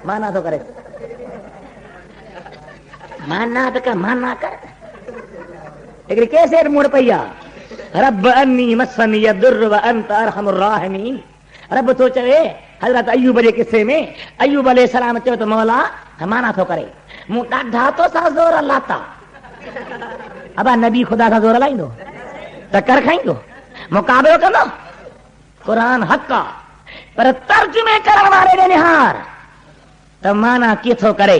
माना थो करे, माना त कर, माना कर। हिकिड़ी कैसेट मुड़ पई आहे, रब अन्नी मसनी यदुर व अंत अरहमुर राहिमीन। रब थो चवे हज़रत अयूब जे किसे में, अयूब अलैहिस्सलाम चयो त मौला माना थो करे, मूं ॾाढा तो सां ज़ोर लाता। अबा नबी ख़ुदा सां ज़ोर लाईंदो त कर खाईंदो, मुक़ाबिलो कंदो? कुरान हक़ आहे, पर तर्जुमे करण वारे ॾे निहार त माना कीथो करे,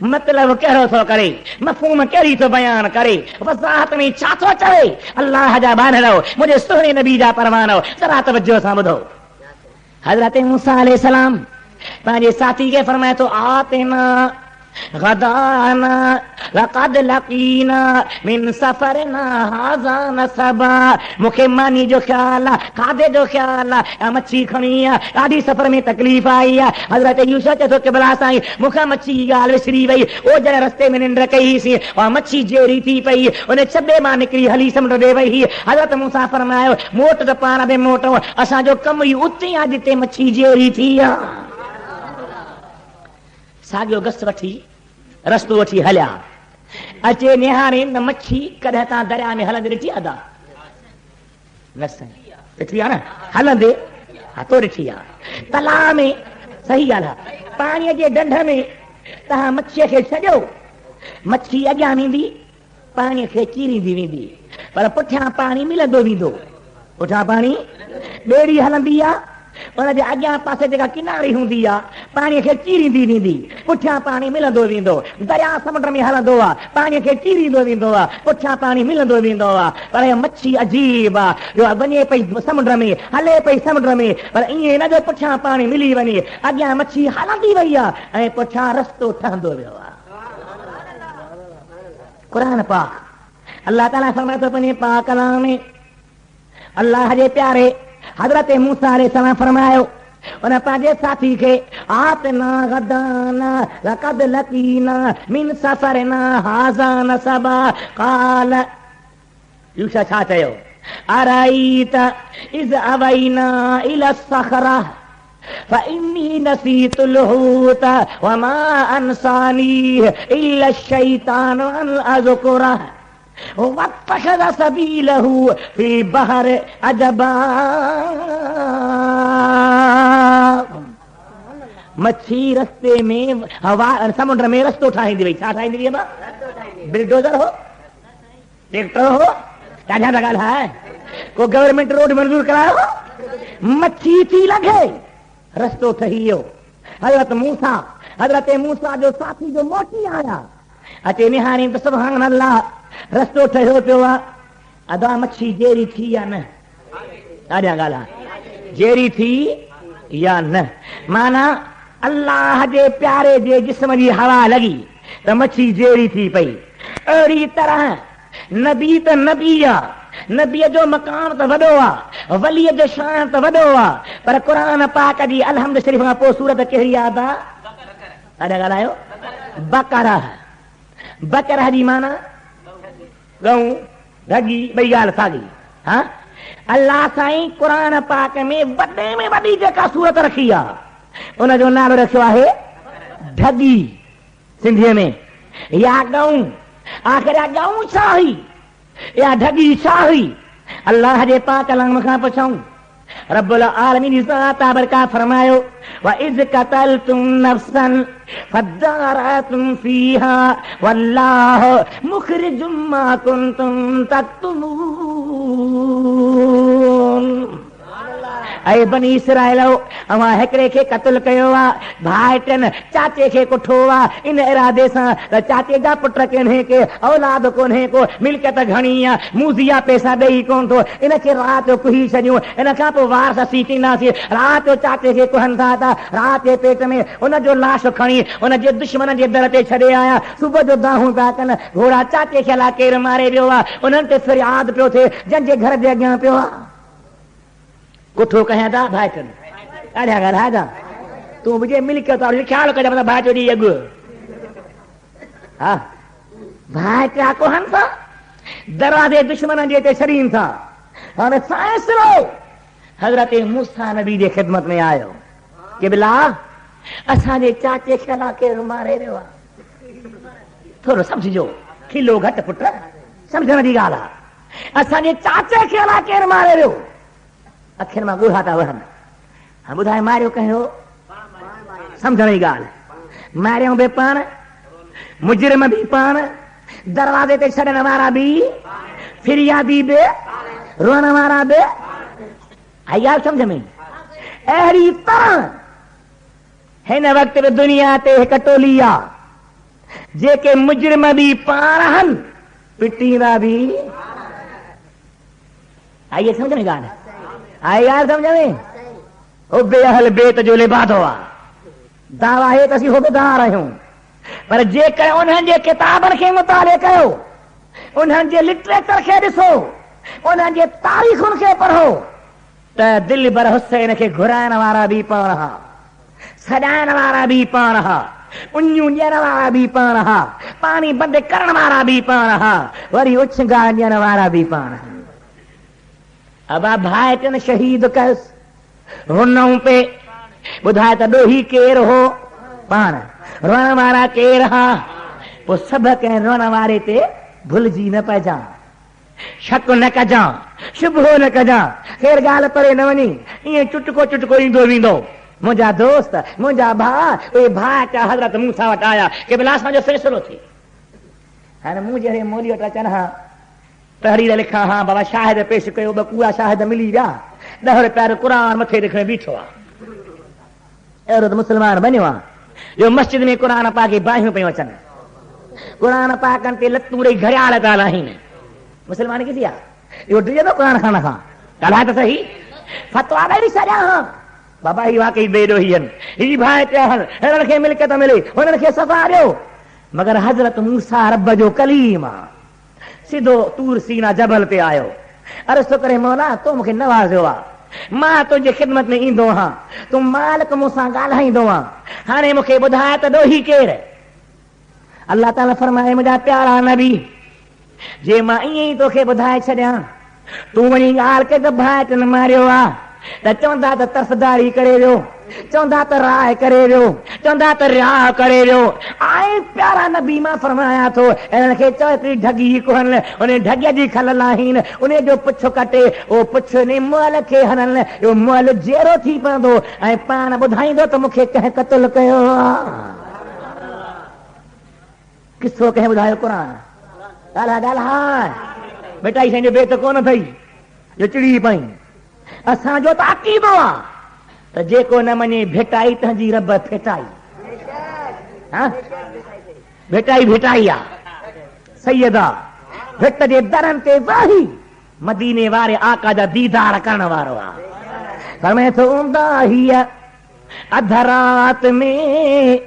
मतलब कहिड़ो थो करे, मफ़हूम कहिड़ी थो बयान करे, वज़ाहत में छा थो चवे। अल्लाह जा बानरो, मुंहिंजे सुहिणे नबी जा परवानो, ज़रा तवज्जो सां ॿुधो। हज़रत मूसा अलैहिस्सलाम पंहिंजे साथी खे फरमाए थो, आतना गदाना लक़द लकीना मिन सफरना हाज़ा नसबा। मूंखे मानी जो ख़्याल आहे, खाधे जो ख़्याल आहे, मच्छी खणी आहे, ॾाढी सफ़र में तकलीफ़ आई आहे। हज़रत यूशा चए थो क़िबला साईं, मूंखां मच्छी जी ॻाल्हि विसरी वई, ओ जॾहिं रस्ते में निंड कईसीं और मच्छी जेरी थी पई, उन छॿे मां निकिरी हली समुंड ॾे वई। हज़रत मूसा फरमायो, मोट त पाण बि मोटो, असांजो कमु ई उते आहे जिते मच्छी जेरी थी आहे। साॻियो गस वठी रस्तो वठी हलिया, अचे निहारे न मच्छी कॾहिं तव्हां दरिया में हलंदे ॾिठी आहे? न साईं, ॾिठी आहे न हलंदे, हा तो ॾिठी आहे। तलाउ में, सही ॻाल्हि आहे, पाणीअ जे ढंढ में तव्हां मच्छीअ खे छॾियो, मच्छी अॻियां वेंदी, पाणीअ खे चीरींदी वेंदी, पर पुठियां पाणी मिलंदो वेंदो। पुठियां पाणी, ॿेड़ी हलंदी आहे, उनजे अॻियां पासे जेका किनारी हूंदी आहे, पाणीअ खे चीरींदी वेंदी, पुठियां पाणी मिलंदो वेंदो। दरिया समुंड में हलंदो आहे, पाणीअ खे चीरींदो वेंदो आहे, पुठियां पाणी मिलंदो वेंदो आहे। पर इहा मच्छी अजीब आहे, जो वञे पई समुंड में, हले पई समुंड में, पर ईअं न जो पुठियां पाणी मिली वञे, अॻियां मच्छी हलंदी वई आहे ऐं पुठियां रस्तो ठहंदो वियो आहे। कुरान पाक अल्लाह ताला फरमाए थो पंहिंजे पाक कलाम में, अल्लाह जे प्यारे हज़रत मूसा अलैहिस्सलाम फरमायो उन पंहिंजे साथी खे, आतना गदाना लक़द लकीना मिन सफरना हाज़ा नसबा। क़ाल, यूशा छा चयो, अराईत इज़ अवैना इला सखरा फ़इन्नी नसीतुल हूत वमा अंसानी इल्ला शैतान अन अज़कुरह वत्तख़ज़ सबीलहु फ़िल बहर अजबा। मच्छी रस्ते में, हवा समुद्र में रस्तो ठाहींदी वई। छा ठाहींदी वई? बिल्डोजर हो, ट्रैक्टर हो, छा छा ॻाल्हि आहे? को गवर्नमेंट रोड मंजूर करायो, मच्छी थी लॻे, रस्तो ठही वियो। हज़रत मूसा जो साथी जो मोटी आया, अचे निहारी त सुभान अल्लाह, रस्तो ठहियो पियो आहे। अदा मच्छी जेरी थी या न? ॾाढा ॻाल्हि आहे, जेरी थी या न, माना अल्लाह जे प्यारे जे जिस्म जी हवा लॻी त मच्छी जेरी थी पई। अहिड़ी तरह नबी त नबी आहे, नबीअ जो मकाम त वॾो आहे, वलीअ जो शान त वॾो आहे, पर क़ुरान पाक जी अलहम्द शरीफ़ खां पोइ सूरत कहिड़ी याद आहे? ॾाढा ॻाल्हायो, बकरा। बकरा जी माना गऊं, ढगी, ॿई ॻाल्हि साॻी। हा, अल्लाह साईं क़ुरान पाक में वॾे में वॾी जेका सूरत रखी आहे उनजो नालो रखियो आहे ढगी, सिंधीअ में, या गऊं। आख़िर या गऊं छा हुई, या ढगी छा हुई? अल्लाह जे पाक कलाम खां पुछऊं, रब्बुल आलमीन बरका फरमायो व इज़ क़तलतुम नफ्सन फद्दारतुम फीहा वल्लाहु मुखरिजुम मा कुंतुम तक्तुमून। ऐ बनी इसराइलो अवां हिकिड़े खे क़त्ल कयो आहे, भाइटनि चाचे खे कुठो आहे इन इरादे सां त चाचे जा पुट कोन्हे के औलाद कोन्हे को मिल्कियत घणी आहे, मूज़िया पैसा ॾेई कोन थो, इन खे राति जो कुही छॾियूं, इन खां पोइ वार असीं थींदासीं। राति जो चाचे खे कुहनि था राति जे पेट में उनजो लाश खणी उनजे दुश्मन जे दर ते छॾे आया। सुबुह जो दाहूं था कनि, घोड़ा चाचे खे अलाए केरु मारे वियो आहे, उन्हनि ते फरियाद पियो थिए जंहिंजे घर जे अॻियां पियो आहे। कुठो कयां था भाइटनि, ॾाढा ॻाल्हाए था, तूं मुंहिंजे मिल्कियत और ख़्यालु कजां मतिलबु भाइटो ॾींहुं अॻु। हा भाइटा कोहनि था, दरवाज़े दुश्मन जे हिते छॾीनि था। हाणे फ़ैसिलो हज़रत मूसा नबी जे ख़िदमत में आयो कि बिला असांजे चाचे खे अलाए केरु मारे वियो आहे। थोरो सम्झिजो, खिलो घटि पुट, सम्झण जी ॻाल्हि आहे। असांजे चाचे खे अलाए केरु मारे वियो, अखियुनि मां ॻोढ़ा था वहनि। हा ॿुधाए मारियो कहिड़ो, सम्झण जी ॻाल्हि, मारियूं बि पाण, मुजरिम बि पाण, दरवाज़े ते छॾण वारा बि, फिरियादी बि, रोअण वारा बि। आई ॻाल्हि सम्झ में? अहिड़ी तरह हिन वक़्त बि दुनिया ते हिकु टोली आहे जेके मुजरिम बि पाण आहिनि, पिटींदा बि। आई सम्झ में ॻाल्हि? आई यार समझ में? ओ बेअहल बेत जो लिबादो आहे। दावा है त असीं हुबदार आहियूं, पर जेकर उन्हनि जे किताबनि खे मुताले कयो, उन्हनि जे लिटरेचर खे ॾिसो, उन्हनि जे तारीख़ुनि खे पढ़ो त दिल बर हुसैन खे घुराइण वारा बि पाण हा, सॾाइण वारा बि पाण हा, उञूं ॾियण वारा बि पाण हा, पाणी बंदि करण वारा बि पाण हा, वरी उछंगा ॾियण वारा बि पाण हा। अबा भाइटनि शहीद कयुसि, रुनऊं पे, ॿुधाए त ॾोही केरु हो? पाण। रुअण वारा केरु हा? पोइ सभु कंहिं रुअण वारे ते भुलिजी न पइजां, शक न कजां, शुबहो न कजां, केरु ॻाल्हि परे न वञी, ईअं चुटको चुटको ईंदो वेंदो। मुंहिंजा दोस्त, मुंहिंजा भाउ, उहे भाइट हज़रत मूसा वटि आया कि भला असांजो फ़ैसिलो थिए। हाणे मूं जहिड़े मौली वटि अचनि हा, तहरीर लिखां, हा बाबा शाहिद पेश कयो, ॿ कूड़ा शाहिद मिली विया, 10 रुपया क़ुर मथे लिखण बीठो आहे। अहिड़ो त मुस्लमान बनियो आहे जो मस्जिद में क़ुर पाक जी बाहियूं पियूं अचनि, क़ुर पाकनि ते लतूं ॾेई घड़ियाल पिया लाहिनि। मुस्लमान किथे आहे? इहो डिॼंदो क़ुर खान खां? ॻाल्हाए त सही, फतवा ॾेई छॾिया हा बाबा ही वाकई बेॾोही आहिनि, ही भाइट आहिनि, हिननि खे मिल्कियत मिले, हुननि खे सफ़ा ॾियो। मगर हज़रत मूसा रब जो कलीम आहे, सिधो तूर सीना जबल ते आयो, अर्ज़ु करे मौला तो मूंखे नवाज़ियो आहे, मां तुंहिंजी ख़िदमत में ईंदो आहां, तूं मालिक मूंसां ॻाल्हाईंदो आहीं, हाणे मूंखे ॿुधाए त ॾोही केरु? अल्लाह ताला फरमाए मुंहिंजा प्यारा नबी, जे मां ईअं ई तोखे ॿुधाए छॾियां, तूं वञी ॻाल्हि के त भाइटनि मारियो आहे, त चवंदा त तरफ़दारी करे वियो, चवंदा त राय करे वियो, चवंदा त रिहा करे वियो। ऐं प्यारा नबी मां फरमाया थो हिननि खे चओ हिकिड़ी ढगी कोहनि, उन ढगीअ जी खल लाहीनि, उन जो पुछ कटे, उहो पुछ ने मुअल खे हणनि, इहो मुअल जहिड़ो थी पवंदो ऐं पाण ॿुधाईंदो त मूंखे कंहिं क़त्ल कयो आहे। किसो कंहिं ॿुधायो क़ुर? ॻाल्हाए ॻाल्हाए बेटा, ई संहिंजो बेत कोन अथई जो चिड़ी पई। असांजो त अक़ीदो आहे त जेको न मञे भेटाई तुंहिंजी रब फेटाई, भेटाई भेटाई आहे। सैयदा भिट जे दरनि ते वाही मदीने वारे आका जा दीदार करण वारो आहे। फरमाए थो ऊंदा हीअ अध रात में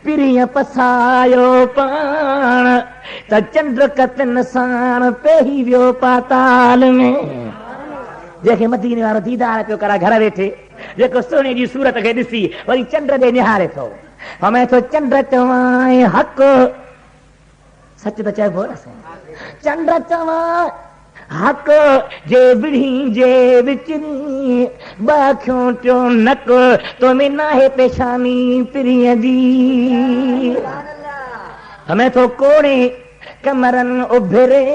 पिरीअ पसायो पाण, त चंड कतन साण पेही वियो पाताल में। जंहिंखे मदीने वारो दीदार पियो करा घर वेठे, जेको सोने जी सूरत खे ॾिसी वरी चंड ॾे निहारे थो, हमें थो चंड चवां हक़, सच त चइबो न, चंड चवां हक़ जे विढ़ी जे विचरी, ॿ खियो नक तो में नाहे पेशानी पिरीअ जी। हमें थो कोड़े कमरन उभरे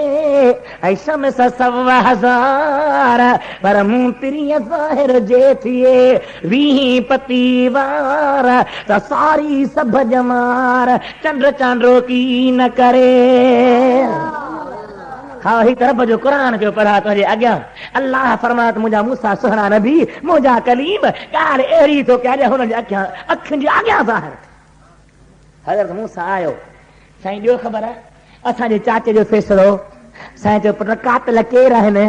ऐं शमस सवा हज़ार पर मूं तिरीअ ज़ाहिर जे थिए 20 पतीवार त सारी सभ जमार चंड चांड्रो की न करे। हाँ ही तरफ जो कुरान पियो पढ़ा तुझे अॻियां अल्लाह फरमात मुंहिंजा मूसा सुहिणा नबी मुंहिंजा कलीम ॻाल्हि अहिड़ी तो कया हुन जे अखियुनि जे अॻियां ज़ाहिर हज़रत मूसा आयो साईं ॿियो ख़बर आहे असांजे चाचे जो फैसलो साईं चयो पुट कातिल केरु आहिनि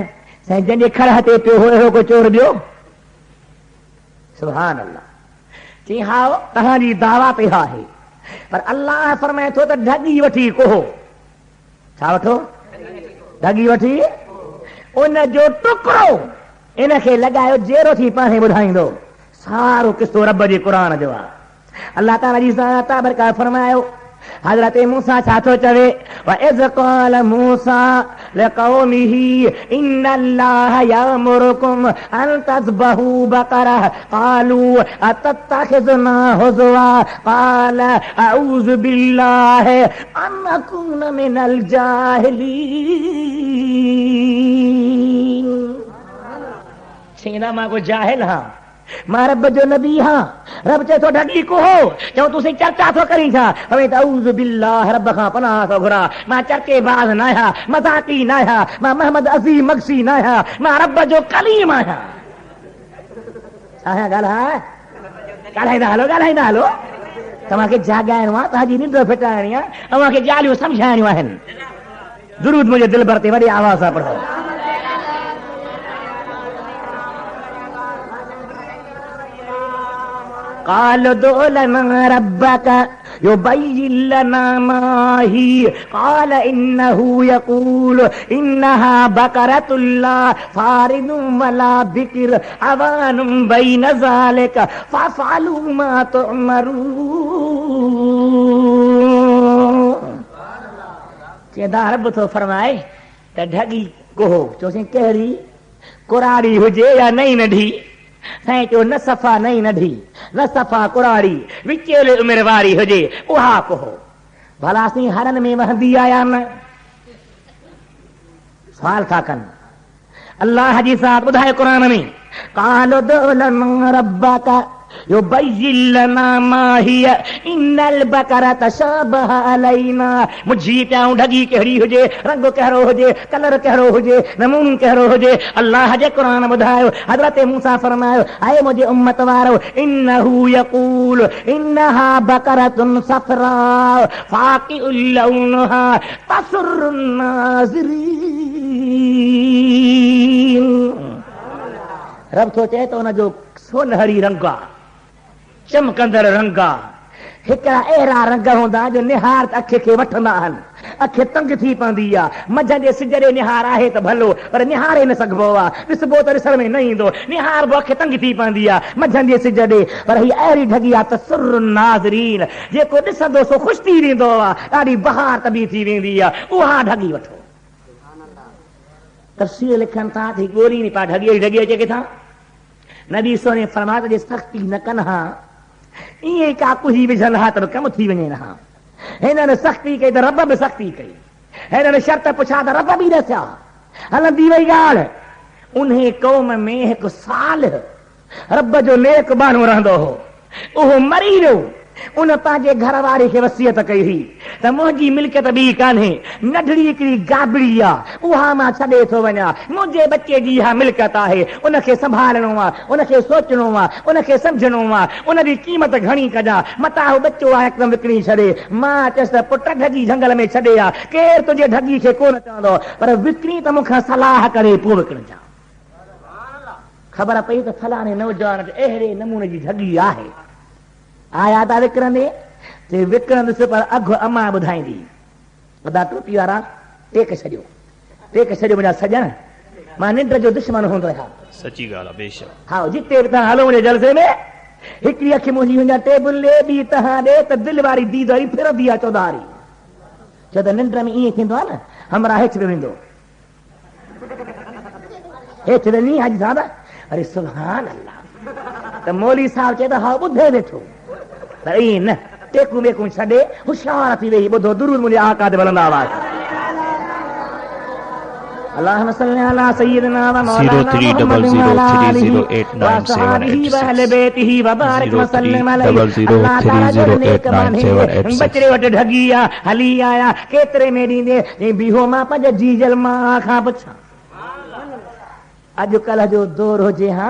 साईं जंहिंजे खड़ ते पियो हुयो को चोर ॿियो सुभान अल्लाह चई हा तव्हांजी दावा ते आहे पर अल्लाह फरमाए थो त ढगी वठी कोहो छा वठो ढगी वठी उन जो टुकड़ो इनखे लॻायो जहिड़ो थी पाणे ॿुधाईंदो सारो किस्तो रब जे क़ुर जो आहे। अल्लाह ताला जी ज़ात बरकत फरमायो हज़रत मूसा छा थो चवे वइज़ क़ाल मूसा लिक़ौमिही इन्नल्लाह यअमुरुकुम अन तज़बहू बक़रा क़ालू अतत्तख़िज़ुना हुज़वा क़ाल अऊज़ु बिल्लाहि अन अकून मिनल जाहिलीन। मां को जाहिल हाँ मां रब जो नबी हाँ रब चए तो ढगी को हो चऊं तुसीं चर्चा थो करी छा हमें त अऊज़ु बिल्लाह रब खां पनाह थो घुरा मां चर्चेबाज़ न आहियां मज़ाकी न आहियां मां मोहम्मद अज़ीम मक्सी न आहियां मां रब जो कलीम आहियां। छा ॻाल्हाईंदा हलो तव्हांखे जाॻाइणो आहे तव्हांजी निंड फिटाइणी आहे तव्हांखे ॻाल्हियूं सम्झाइणियूं आहिनि। दुरूद मुंहिंजे दिल भर ते वॾी आवाज़ सां पढ़ो। قال ادع لنا ربك يبين لنا ما هي قال إنه يقول إنها بقرة لا فارض ولا بكر عوان بين ذلك فافعلوا ما تؤمرون। चेदा रब थो फरमाए त ढगी कोहो चोसीं कहिड़ी कुराड़ी हुजे या नई नंढी साईं चयो न सफ़ा नई नंढी न सफ़ा कुराड़ी विचेले उमिरि वारी हुजे उहा कोहो भला असीं हरनि में वहंदी आया न सवाल था कनि अल्लाह जी ज़ात ॿुधाए क़ुर में क़ाल उदउ लना रब्बक युबय्यिन लना मा हिय इन्नल बकरा तशाबह अलैना। मुझी प्याऊं ढगी कहिड़ी हुजे रंग कहिड़ो हुजे कलर कहिड़ो हुजे नमूनो कहिड़ो हुजे अल्लाह जे क़ुर ॿुधायो हज़रत मूसा फरमायो आए मुंहिंजे उम्मत वारो इन्नहू यक़ूल इन्नहा बकरतुन सफ़रा फाक़िउल लौनुहा तसुर्रुन नाज़िरीन। रब थो चए त हुन जो सोनहरी रंग आहे चमकंदड़ रंग आहे हिकिड़ा अहिड़ा रंग हूंदा जो निहार अखि खे वठंदा आहिनि अखि तंग थी पवंदी आहे मंझंदि जे सिज ॾे निहार आहे त भलो पर निहारे न सघिबो आहे ॾिसबो त ॾिसण में न ईंदो निहार बि अखि तंग थी पवंदी आहे मंझंदि जे सिज ॾे पर हीअ अहिड़ी ढगी आहे त सुर नाज़रीन जेको ॾिसंदो सो ख़ुशि थी वेंदो आहे ॾाढी बहार तबी थी वेंदी आहे उहा ढगी वठो। तफ़सीर लिखनि था थी ॻोल्ही नी पा ढगी ढगी अचे किथां नबी सोने फरमात जे सख़्ती न कनि हा ईअं का कुझु विझनि हा त कमु थी वञे न हा हिननि सख़्ती कई त रब बि सख़्ती कई हिननि शर्त पुछा त रब बि ॾसिया हलंदी वई ॻाल्हि उन क़ौम में हिकु साल रब जो नेक माण्हू रहंदो हो उहो मरी वियो उन पंहिंजे घर वारे खे वसियत कई हुई त मुंहिंजी मिल्कियत ॿी कान्हे नंढड़ी हिकिड़ी गाबड़ी आहे उहा मां छॾे थो वञा मुंहिंजे बचे जी इहा मिल्कियत आहे उनखे संभालणो आहे उनखे सोचणो आहे उनखे सम्झणो आहे उनजी क़ीमत घणी कजां मता हू बचो आहे हिकदमि विकिणी छॾे मां चयसि त पुट ढगी झंगल में छॾे आ केरु तुंहिंजे ढगी खे कोन चवंदो पर विकिणी त मूंखां सलाह करे पोइ विकिणजां। ख़बर पई त फलाणे नौजवान अहिड़े नमूने जी ढगी आहे आया था विकिणंदे ते विकिणंदुसि पर अघु अमा ॿुधाईंदी वॾा टोपी वारा टेक छॾियो मुंहिंजा सॼण मां निंड जो दुश्मन हूंदो आहियां सची ॻाल्हि आहे बेशक हा जिते बि तव्हां हलो मुंहिंजे जलसे में हिकिड़ी अखि मुंहिंजी हुन टेबल ॾे ॿी तव्हां ॾे त दिलि वारी दीद वारी फिरंदी आहे चौधारी छो त निंड में ईअं थींदो आहे न हमरा हेठि बि वेंदो हेठि वेंदी हाजी साहब अरे सुभान अल्लाह त मौली साहब चए त हा ॿुधे वेठो त ईअं न टेकूं वेकूं छॾे होशियार थी वई ॿुधो दुरूद मुंहिंजे आका ते वलंदा आवाज़ अल्लाहुम्मा सल्ली अला सय्यिदिना व मौलाना मुहम्मद व अला आलिहि व असहाबिहि व अहले बैतिहि व बारिक व सल्लिम अलैहि। अल्लाह ताला जो नेक माने बचरे वट ढगिया हली आया केतरे में ॾींदे बीहो मां पंज जीजल मां खां पुछां। अॼुकल्ह जो दौर हुजे हा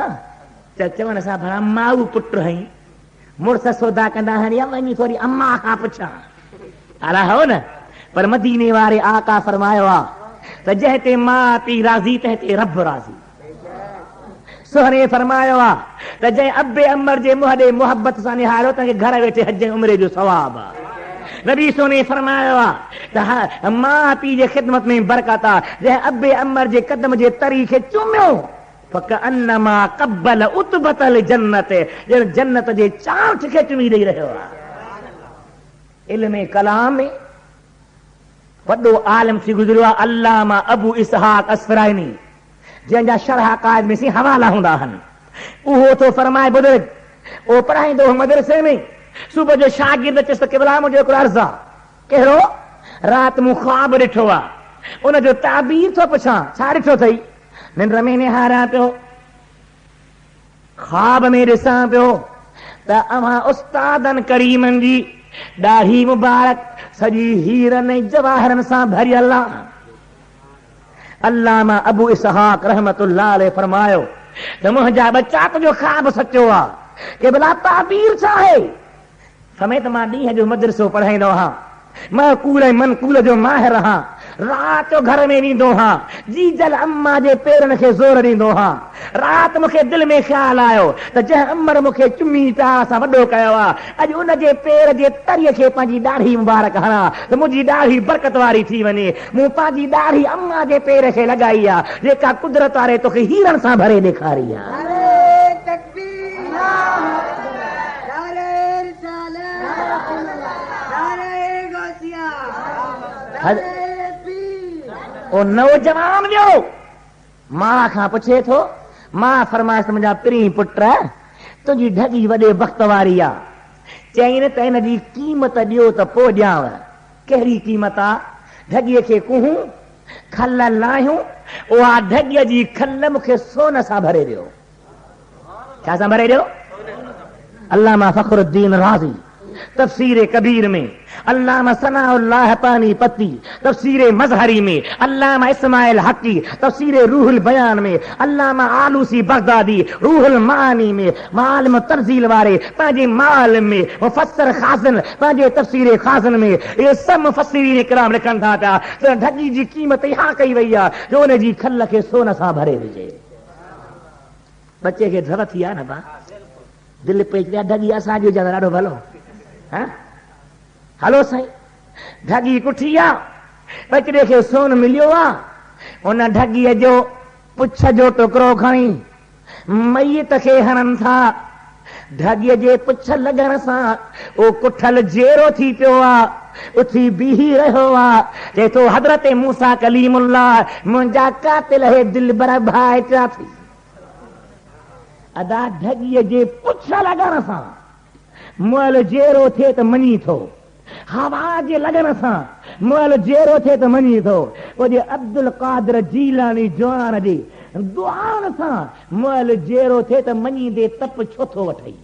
त चवण सां भला माऊ पुट हई मुड़स सौदा कंदा आहिनि या वञी थोरी अम्मा खां पुछां अला हो न। पर मदीने वारे आका फरमायो आहे त जंहिं ते मां पीउ राज़ी तंहिं ते रब राज़ी। सोहरे फरमायो आहे त जंहिं अबे अमर जे मुंहं ॾे मोहबत सां निहारियो तंहिंखे घर वेठे हज उमिरे जो सवाब आहे। नबी सोने फरमायो आहे त मां पीउ जे ख़िदमत में बरकत आहे। जंहिं अबे अमर जे कदम जे तरी खे चुमियो फकअन्नमा क़ब्बल उतबतल जन्नत जन्नत जे चांठ खे चुमी ॾेई रहियो आहे। इल्म कलाम में वॾो आलिम थी गुज़रियो आहे अल्लामा अबू इसहाक असफराइनी जंहिंजा शरह कायद में सी हवाला हूंदा आहिनि। उहो तो फरमाए बुज़ुर्ग उहो पढ़ाईंदो हो मदरसे में सुबुह जो शागिर्द चयसि त क़िबला मुंहिंजो हिकिड़ो अर्ज़ु आहे। कहिड़ो? राति मूं ख्वाब ॾिठो आहे उनजो ताबीर थो पुछां। छा ॾिठो अथई? निंड में निहारियां पियो ख्वाब में ॾिसां पियो त अव्हां उस्तादनि करीमनि जी ॾाढी मुबारक सॼी हीरनि ऐं जवाहरनि सां भरियल आहे। अल्लामा अबू इसहाक रहमतुल्लाह अलैह फरमायो त मुंहिंजा बच्चा तुंहिंजो ख्वाब सचो आहे के भला ताबीर छा आहे? समय त मां ॾींहं जो मदरसो पढ़ाईंदो आहियां मक़ूल ऐं मनक़ूल जो माहिर आहियां। राति जो घर में वेंदो आहियां जीजल अम्मा जे पेरनि खे ज़ोर ॾींदो आहियां। राति मूंखे दिलि में ख़्यालु आयो त जंहिं अमर मूंखे चुमी प्यार सां वॾो कयो आहे अॼु उनजे पेर जे तरीअ खे पंहिंजी ॾाढ़ी मुबारक हणां त मुंहिंजी ॾाढ़ी बरकत वारी थी वञे। मूं पंहिंजी ॾाढ़ी अम्मा जे पेर खे लॻाई आहे जेका कुदरत वारे तोखे हीरनि सां भरे ॾेखारी आहे। ओ नौजवान जो मां खां पुछे थो मां फरमाइश मुंहिंजा पिरी पुट तुंहिंजी ढगी वॾे वक़्त वारी आहे। चई न त हिन जी क़ीमत ॾियो त पोइ ॾियांव। कहिड़ी क़ीमत आहे? ढगीअ खे कुहूं खल लाहियूं उहा ढगीअ जी खल मूंखे सोन सां भरे ॾियो। छा सां भरे ॾियो? अल्लामा फ़खरुद्दीन राज़ी तफसीर कबीर में अल्लामा सनाउल्लाह पानीपती तफसीर मजहरी में अल्लामा इस्माइल हकी तफसीर रूहुल बयान में अल्लामा आलूसी बगदादी रूहुल मानी में मालिम तर्जील वारे पंहिंजे माल में मुफस्सर खाज़िन पंहिंजे तफसीर खाज़िन में इहे सभु मुफस्सिरीन किराम लिखनि था पिया त ढगी जी क़ीमत इहा कई वई आहे जो उन जी खल खे सोन सां भरे विझे। बच्चे खे ज़रूरत थी आहे न बा दिलि पई ढगी असांजो ॾाढो भलो हलो साईं ढगी कुठी आहे बचड़े खे सोन मिलियो आहे उन ढगीअ जो पुछ जो टुकड़ो खणी मैयत खे हणनि था। ढगीअ जे पुछ लॻण सां उहो कुठल जेरो थी पियो आहे उथी बीही रहियो आहे। चए थो हज़रत मूसा कलीमुल्लाह मुंहिंजा कातिल हे दिलबर भाई पिया थी। अदा ढगीअ जे पुछ लॻण सां मुअल जेरो थिए त मञी थो। हवा जे लॻण सां मुअल जेरो थिए त मञी थो। पोइ अब्दुल कादिर जीलानी जवान जी दुआन सां मुअल जेरो थिए त मञींदे तप छो थो वठई?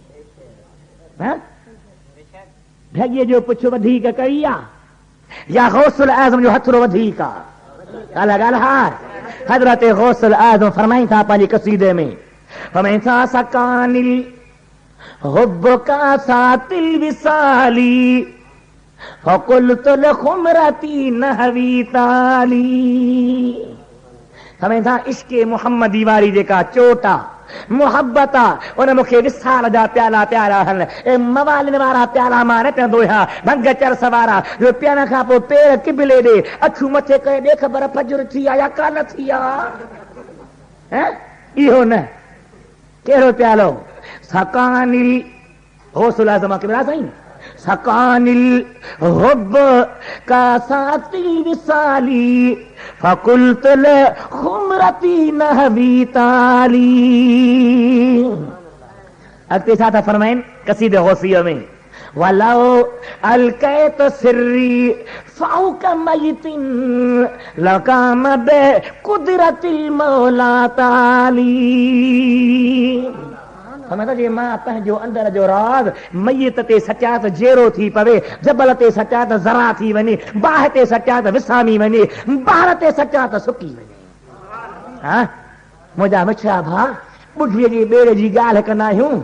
ढगीअ जो पुछ वधीक कई आहे या गौसुल आज़म जो हथड़ो वधीक आहे? हज़रत गौसुल आज़म फरमाईं था पंहिंजे कसीदे में फरमाईं था सकानिल हुब्बुका सातिल विसाली फकुलतु लखुमरती नहवी ताली। हमें था इश्क़ मुहम्मदी वारी जेका चोट आहे मुहब्बत आहे उन मूंखे विसाल जा प्याला प्यारा आहिनि ऐं मवालिन वारा प्याला मां न पीअंदो आहियां भंग चरस वारा जो पीअण खां पोइ पेर किबले ॾे अखियूं मथे करे ॾे ख़बर फजुर थी आहे या कान थी आहे। इहो न कहिड़ो प्यालो? सकानिल हौसला जमा किबला साईं सकानिल हुब का साती विसाली फकुलतु लखुमरती नहवी ताली। अॻिते छा था फरमाइनि कसीदे गौसिया में वलो अलकैत सिर्री फौक मयितिन लकाम बे कुदरतिल मौला ताली। हमें तो ये मां पंहिंजो अंदर जो राज मयत ते सचा त जेरो थी पवे, जबल ते सचा त ज़रा थी वञे, बाह ते सचा त विसामी वञे, बार ते सचा त सुकी वञे। हाँ मुंहिंजा मिठा भा बुढ़ीअ जी ॿेड़ जी ॻाल्हि कंदा आहियूं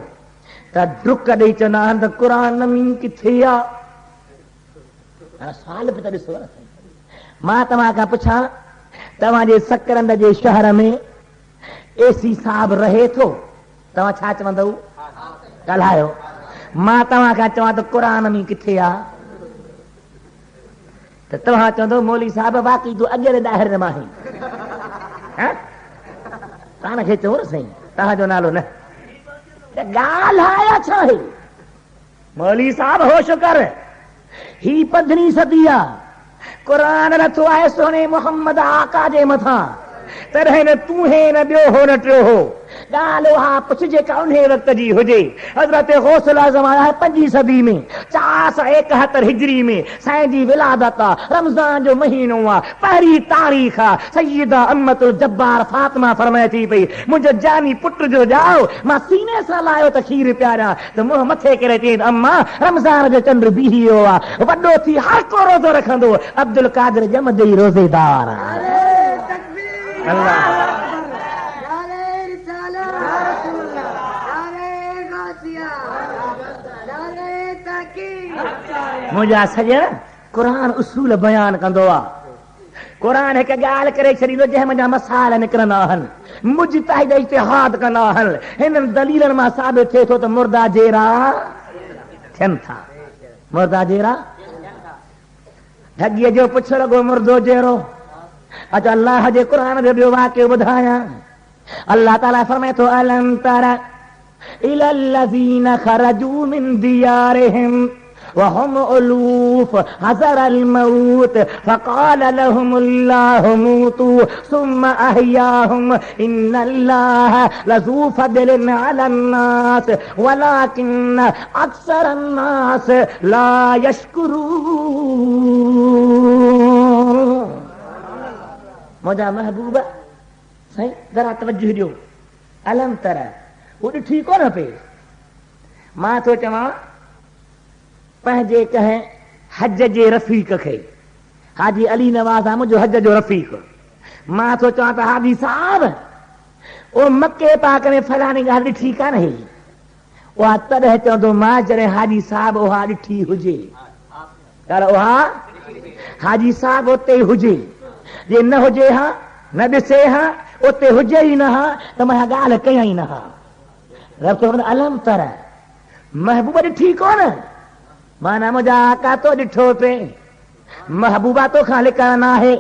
त डुक ॾेई चवंदा आहिनि त क़ुर नमी किथे आहे। सवाल बि त ॾिसो न। मां तव्हां खां पुछां, तव्हांजे सकरंद जे शहर में एसी साहब रहे थो, तव्हां छा चवंदव? ॻाल्हायो। मां तव्हां खां चवां त क़ुर नमी किथे आहे त तव्हां चवंदव मौली साहब वाक़ई तूं अॻिले ॾाहिर मां आहीं। कान खे चओ न साईं, तव्हांजो नालो न ॻाल्हाया छा आहे? मौली साहब होश कर, ही 15वीं सदी आहे, क़ुर नथो आहे सोने मोहम्मद आका जे मथां, तॾहिं न तूं हे न ॿियो हो न टियों हो। ॻाल्हि उहा पुछ जेका उन वक़्त जी हुजे। हज़रत गौसुल आज़म आया 5वीं सदी में, 471 हिजरी में साईं जी विलादत आहे, रमज़ान जो महीनो आहे, पहिरीं तारीख़ आहे। सैयदा अम्मतुल जब्बार फातिमा फरमाए थी पई, मुंहिंजो जानी पुट जो ॼाओ मां सीने सां लायो त खीर पियारियां, त मुंहुं मथे करे चई अम्मा रमज़ान जो चंड बीही वियो आहे, वॾो थी हर को रोज़ो रखंदो, अब्दुल कादिर जमदई रोज़ेदार आहे। मुंहिंजा सॼण क़ुरान उसूल बयान कंदो आहे। क़ुरान हिकु ॻाल्हि करे छॾींदो जंहिं मुंहिंजा मसाइल निकिरंदा आहिनि, मुजतहिद इज्तिहाद कंदा आहिनि, हिननि दलीलनि मां साबित थिए थो त मुर्दा जेरा थियनि था। मुर्दा जेरा ठॻीअ जो पुछ लॻो मुर्दो जहिड़ो। अच्छा अल्लाह जे क़ुरान जो ॿियो वाक़ियो ॿुधायां। अल्लाह ताला फरमाए थो अलम तर इलल लज़ीना ख़रजू मिन दियारिहिम वहुम उलूफ हज़रल मौत फ़क़ाल लहुमुल्लाहु मूतू सुम्मा अहयाहुम इन्नल्लाह लज़ू फ़ज़लिन अलन्नास वलाकिन अक्सरन्नास ला यश्कुरून। मुंहिंजा महबूब साईं जरा तवज्जो ॾियो। अलम तर वो ॾिठी कोन पे। मां थो चवां पंहिंजे कंहिं हज जे रफ़ीक खे, हाजी अली नवाज़ आहे मुंहिंजो हज जो रफ़ीक, मां थो चवां त हाजी साहब ओ मके पाक में फलाणी ॻाल्हि ॾिठी कान हुई, उहा तॾहिं चवंदो मां जॾहिं हाजी साहब उहा ॾिठी हुजे, पर उहा हाजी साहब उते हुजे, जे न हुजे हा न ॾिसे हा उते हुजे ई न हा त मां ॻाल्हि कयां ई न हा। रब चवंदो अलम तर महबूब ॾिठी कोन, माना मुंहिंजा आका तो ॾिठो पे, महबूबा तो खां लिकान आहे।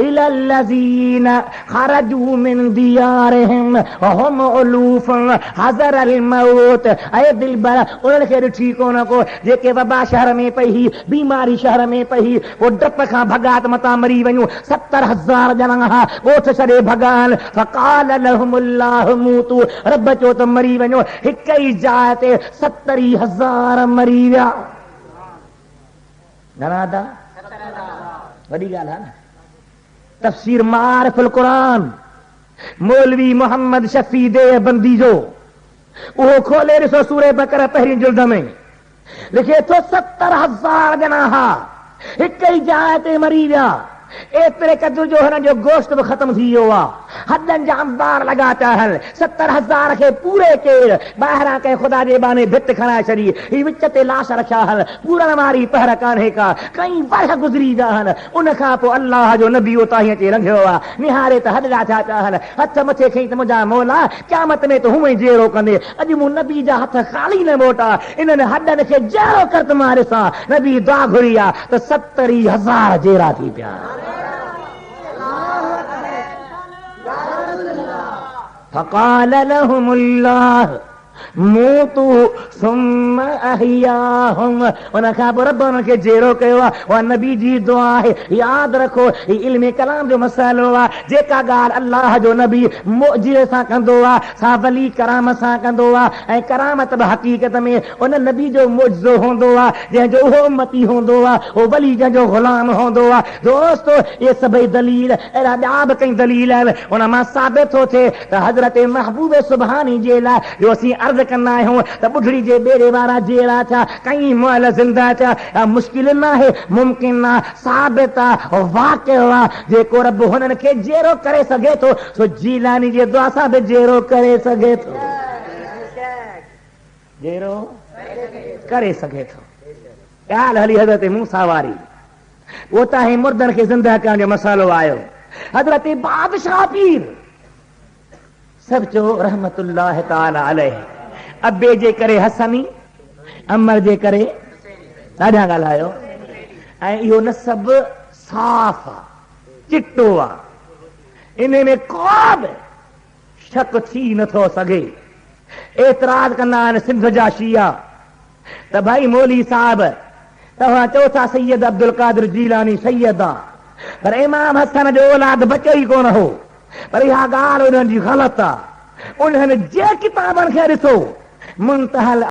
इलल लज़ीना ख़रजू मिन दियारिहिम वहुम उलूफ हज़रल मौत। ऐ दिलबर उन्हनि खे ॾिठी कोन को जेके वबा शहर में पई, बीमारी शहर में पई, वो डप खां भॻात मतां मरी वञूं। 70,000 ॼणा हा ॻोठ छॾे भॻान। फ़क़ाल लहुमुल्लाहु मूतू, रब चयो त मरी वञो। हिक ई जाइ ते 70,000 मरी विया। घणा वॾी ॻाल्हि आहे न। तफ़सीर मारिफुल क़ुरान मौलवी मोहम्मद शफी देवबंदी जो, उहो खोले ॾिसो सूरे बकरा पहिरीं जुल्द में लिखे थो 70,000 ॼणा हा हिक ई जाइ ते मरी विया। एतिरे क़द्र जो हुननि जो गोश्त बि ख़तम थी वियो आहे, हॾनि जा अंबार लॻा पिया आहिनि। 70,000 खे पूरे केर ॿाहिरां कंहिं ख़ुदा जे बाने भित खणाए छॾी, ही विच ते लाश रखिया आहिनि, पूरन वारी पहर कान्हे का, कई वर्ष गुज़री विया आहिनि। उन खां पोइ अल्लाह जो नबी उतां ही अची रंघियो आहे, निहारे त हॾ जा थिया पिया आहिनि, हथ मथे खई त मुंहिंजा मौला क़यामत में त हूअं ई जहिड़ो कंदे। अॼु मूं नबी जा हथ ख़ाली न मोटा, इन्हनि हॾनि खे जहिड़ो कर त मां ॾिसां। नबी दुआ घुरी आहे त 70,000 जहिड़ा थी पिया। फ़क़ाल लहुमुल्लाह मूतू सुम्मा अहियाहुम, उन खां पोइ रब उन्हनि खे जेरो कयो आहे। उहा नबी जी दुआ आहे। यादि रखो ही इल्म कलाम जो मसइलो आहे। जेका ॻाल्हि अल्लाह जो नबी मुअजिज़े सां कंदो आहे, सा वली कराम सां कंदो आहे। ऐं करामत बि हक़ीक़त में उन नबी जो मुअजिज़ो हूंदो आहे जंहिंजो उहो उम्मती हूंदो आहे, उहो वली जंहिंजो गुलाम हूंदो आहे। दोस्तो इहे सभई दलील अहिड़ा ॿिया बि कई दलील आहिनि, उन मां साबित थो थिए त हज़रत महबूब सुभानी जे लाइ जो असीं अर्ज़ कंदा आहियूं त ॿुढड़ी जे ॿेड़े वारा जहिड़ा थिया, कई मुअल ज़िंदा थिया। मुश्किल न आहे, मुमकिन आहे, साबित आहे, वाक़िअ आहे। जेको रब हुननि खे जेरो करे सघे थो सो जीलानी जे दुआ सां बि जेरो करे सघे थो, जेरो करे सघे थो। ॻाल्हि हली हज़रत मूसा वारी, उतां ई मुर्दनि खे ज़िंदा करण जो मसालो आयो। हज़रत बादशाह पीर सभु चयो रहमतुल्लाह ताला अलैह, अबे जे करे हसनी, अमर जे करे ॾाढा ॻाल्हायो। ऐं इहो नसब साफ़ आहे, चिट्टो आहे, इन में को बि शक थी नथो सघे। एतिराज़ कंदा आहिनि सिंध जा शिया त भाई मौली साहब तव्हां चओ था सैयद अब्दुल कादिर जीलानी सैयद आहे, पर इमाम हसन जो औलाद बचो ई कोन हो। पर इहा ॻाल्हि उन्हनि जी ग़लति आहे। उन्हनि जे किताबनि खे ॾिसो, मुंतहल